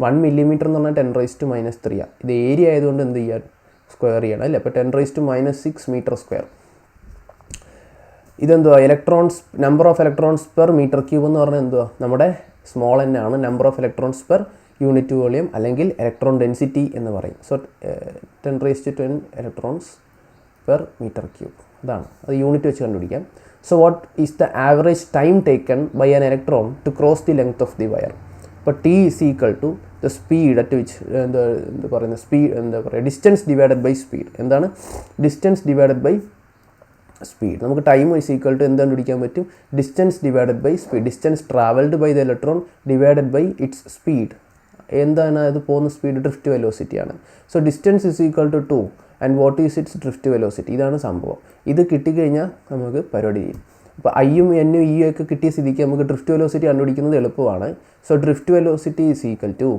1 millimetre എന്ന് പറഞ്ഞാൽ 10⁻³ ആണ്. ഇത് ഏരിയ ആയതുകൊണ്ട് എന്ത് ചെയ്യാൻ, സ്ക്വയർ ചെയ്യണം അല്ലേ. അപ്പോൾ 10⁻6 മീറ്റർ സ്ക്വയർ. ഇതെന്തുവാ, electrons, number of electrons per metre cube എന്ന് പറഞ്ഞാൽ എന്തുവാ, നമ്മുടെ സ്മോൾ എൻ ആണ് number of electrons per unit volume അല്ലെങ്കിൽ ഇലക്ട്രോൺ ഡെൻസിറ്റി എന്ന് പറയും. So 10⁻10 electrons per metre cube, അതാണ്, അത് യൂണിറ്റ് വെച്ച് കണ്ടുപിടിക്കാം. So what is the average time taken by an electron to cross the length of the wire. ഇപ്പോൾ T is equal to the speed at which, എന്താ പറയുന്നത്, speed, എന്താ പറയുക, distance divided by speed. എന്താണ് distance divided by speed? നമുക്ക് time is equal to എന്ത് കണ്ടുപിടിക്കാൻ പറ്റും, distance divided by speed. Distance travelled by the electron divided by its speed. എന്താണ് അത് പോകുന്ന സ്പീഡ്? ഡ്രിഫ്റ്റ് വെലോസിറ്റി ആണ്. So distance is equal to 2 and what is its drift velocity. ഇതാണ് സംഭവം. ഇത് കിട്ടിക്കഴിഞ്ഞാൽ നമുക്ക് പരിപാടി ചെയ്യും. അപ്പോൾ ഐയും എന്നും ഇയും ഒക്കെ കിട്ടിയ സ്ഥിതിക്ക് നമുക്ക് ഡ്രിഫ്റ്റ് വെലോസിറ്റി കണ്ടുപിടിക്കുന്നത് എളുപ്പമാണ്. So drift velocity is equal to,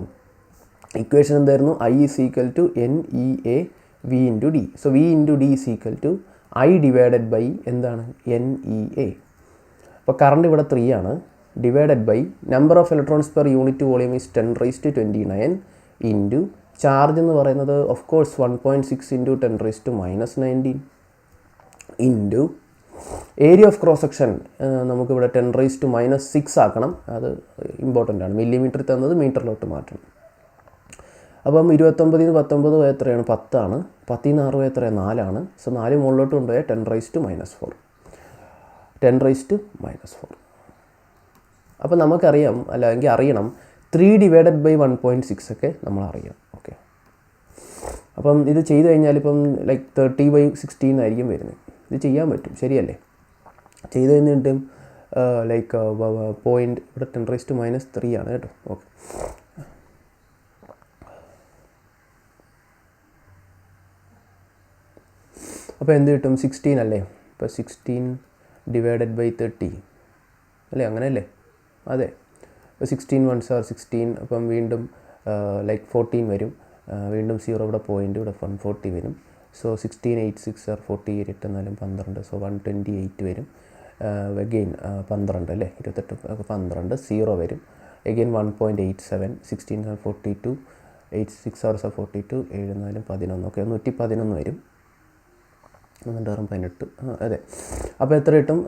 equation എന്തായിരുന്നു, I is equal to NEA V into D. So V into D is equal to I divided by എന്താണ്, NEA. അപ്പോൾ കറണ്ട് ഇവിടെ 3 ആണ്, divided by number of electrons per unit volume is 10⁻29 into charge എന്ന് പറയുന്നത് of course 1.6 into 10⁻−19 into area of cross section നമുക്കിവിടെ 10⁻−6 ആക്കണം. അത് important ആണ്. മില്ലിമീറ്റർ തന്നത് മീറ്ററിലോട്ട് മാറ്റണം. അപ്പം 29 19 എത്രയാണ്, 10 ആണ്. 10 6 എത്രയാണ്, 4 ആണ്. സോ 4 മുകളിലോട്ട് കൊണ്ടുപോയാൽ 10⁻−4. 10⁻−4. അപ്പോൾ നമുക്കറിയാം, അല്ലെങ്കിൽ അറിയണം, 3 ഡിവൈഡഡ് ബൈ 1.6 ഒക്കെ നമ്മൾ അറിയാം. ഓക്കെ, അപ്പം ഇത് ചെയ്ത് കഴിഞ്ഞാൽ ഇപ്പം ലൈക്ക് 30/16 ആയിരിക്കും വരുന്നത്. ഇത് ചെയ്യാൻ പറ്റും, ശരിയല്ലേ? ചെയ്ത് കഴിഞ്ഞിട്ടും ലൈക്ക് പോയിൻറ്റ് ഇവിടെ 10⁻−3 ആണ് കേട്ടോ. ഓക്കെ, അപ്പോൾ എന്ത് കിട്ടും, 16 അല്ലേ? ഇപ്പോൾ 16 ഡിവൈഡഡ് ബൈ 30 അല്ലേ, അങ്ങനെയല്ലേ? അതെ, ഇപ്പോൾ 16 1s are 16. അപ്പം വീണ്ടും ലൈക്ക് 14 വരും. വീണ്ടും 0 ഇവിടെ പോയിൻ്റ്, ഇവിടെ 140 വരും. സോ 16 8 6 are 48 എന്നാലും 12. സോ 128 വരും. അഗെയിൻ 12 അല്ലേ, 28 12 0 വരും. Again 1.87. 16 are 42, 8 6 hours are 42, 7 4 11. Okay, 111 വരും. 18 അതെ. അപ്പോൾ എത്ര കിട്ടും,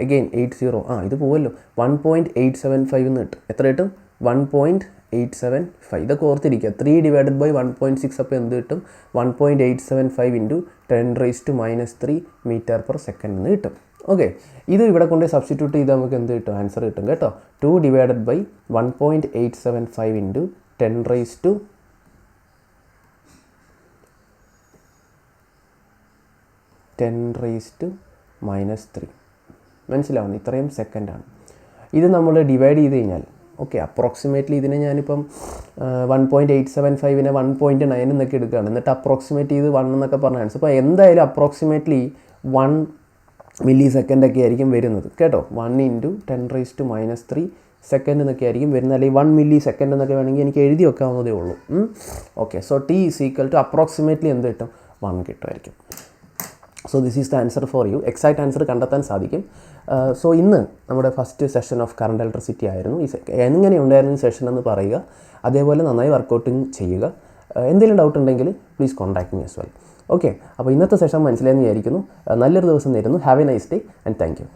അഗെയിൻ 80, ഇത് പോവല്ലോ, 1.875 എന്ന് കിട്ടും. എത്ര കിട്ടും, 1.875. ഇതൊക്കെ ഓർത്തിരിക്കുക. 3 ഡിവൈഡഡ് ബൈ 1.6 അപ്പോൾ എന്ത് കിട്ടും, 1.875 ഇൻറ്റു 10⁻³ മീറ്റർ പെർ സെക്കൻഡ് എന്ന് കിട്ടും. ഓക്കെ, ഇത് ഇവിടെ കൊണ്ട് സബ്സ്റ്റിറ്റ്യൂട്ട് ചെയ്ത് നമുക്ക് എന്ത് കിട്ടും, ആൻസർ കിട്ടും കേട്ടോ. 2 ഡിവൈഡഡ് ബൈ 1.875 ഇൻറ്റു 10⁻³ മനസ്സിലാവുന്നു, ഇത്രയും സെക്കൻഡാണ്. ഇത് നമ്മൾ ഡിവൈഡ് ചെയ്ത് കഴിഞ്ഞാൽ, ഓക്കെ, അപ്രോക്സിമേറ്റ്ലി ഇതിനെ ഞാനിപ്പം 1.875നെ 1.9 എന്നൊക്കെ എടുക്കുകയാണ്. എന്നിട്ട് അപ്രോക്സിമേറ്റ് ചെയ്ത് 1 എന്നൊക്കെ പറഞ്ഞ ആൻസർ. അപ്പോൾ എന്തായാലും അപ്രോക്സിമേറ്റ്ലി 1 മില്ലി സെക്കൻഡൊക്കെ ആയിരിക്കും വരുന്നത് കേട്ടോ. 1 ഇൻറ്റു 10⁻³ സെക്കൻഡ് എന്നൊക്കെ ആയിരിക്കും വരുന്നത്. അല്ലെങ്കിൽ 1 മില്ലി സെക്കൻഡ് എന്നൊക്കെ വേണമെങ്കിൽ എനിക്ക് എഴുതി വെക്കാവുന്നതേ ഉള്ളൂ. Okay, so T is equal to approximately എന്ത് കിട്ടും, 1 കിട്ടുമായിരിക്കും. So this is the answer for you. Exact answer കണ്ടെത്താൻ സാധിക്കും. സോ ഇന്ന് നമ്മുടെ first session of current electricity ആയിരുന്നു. എങ്ങനെ ഉണ്ടായിരുന്നു ഈ സെഷൻ എന്ന് പറയുക, അതേപോലെ നന്നായി വർക്കൗട്ടിങ് ചെയ്യുക. എന്തെങ്കിലും ഡൗട്ട് ഉണ്ടെങ്കിൽ please contact me as well. Okay, അപ്പോൾ ഇന്നത്തെ സെഷൻ മനസ്സിലായെന്ന് വിചാരിക്കുന്നു. നല്ലൊരു ദിവസം നേരുന്നു. Have A nice day and thank you.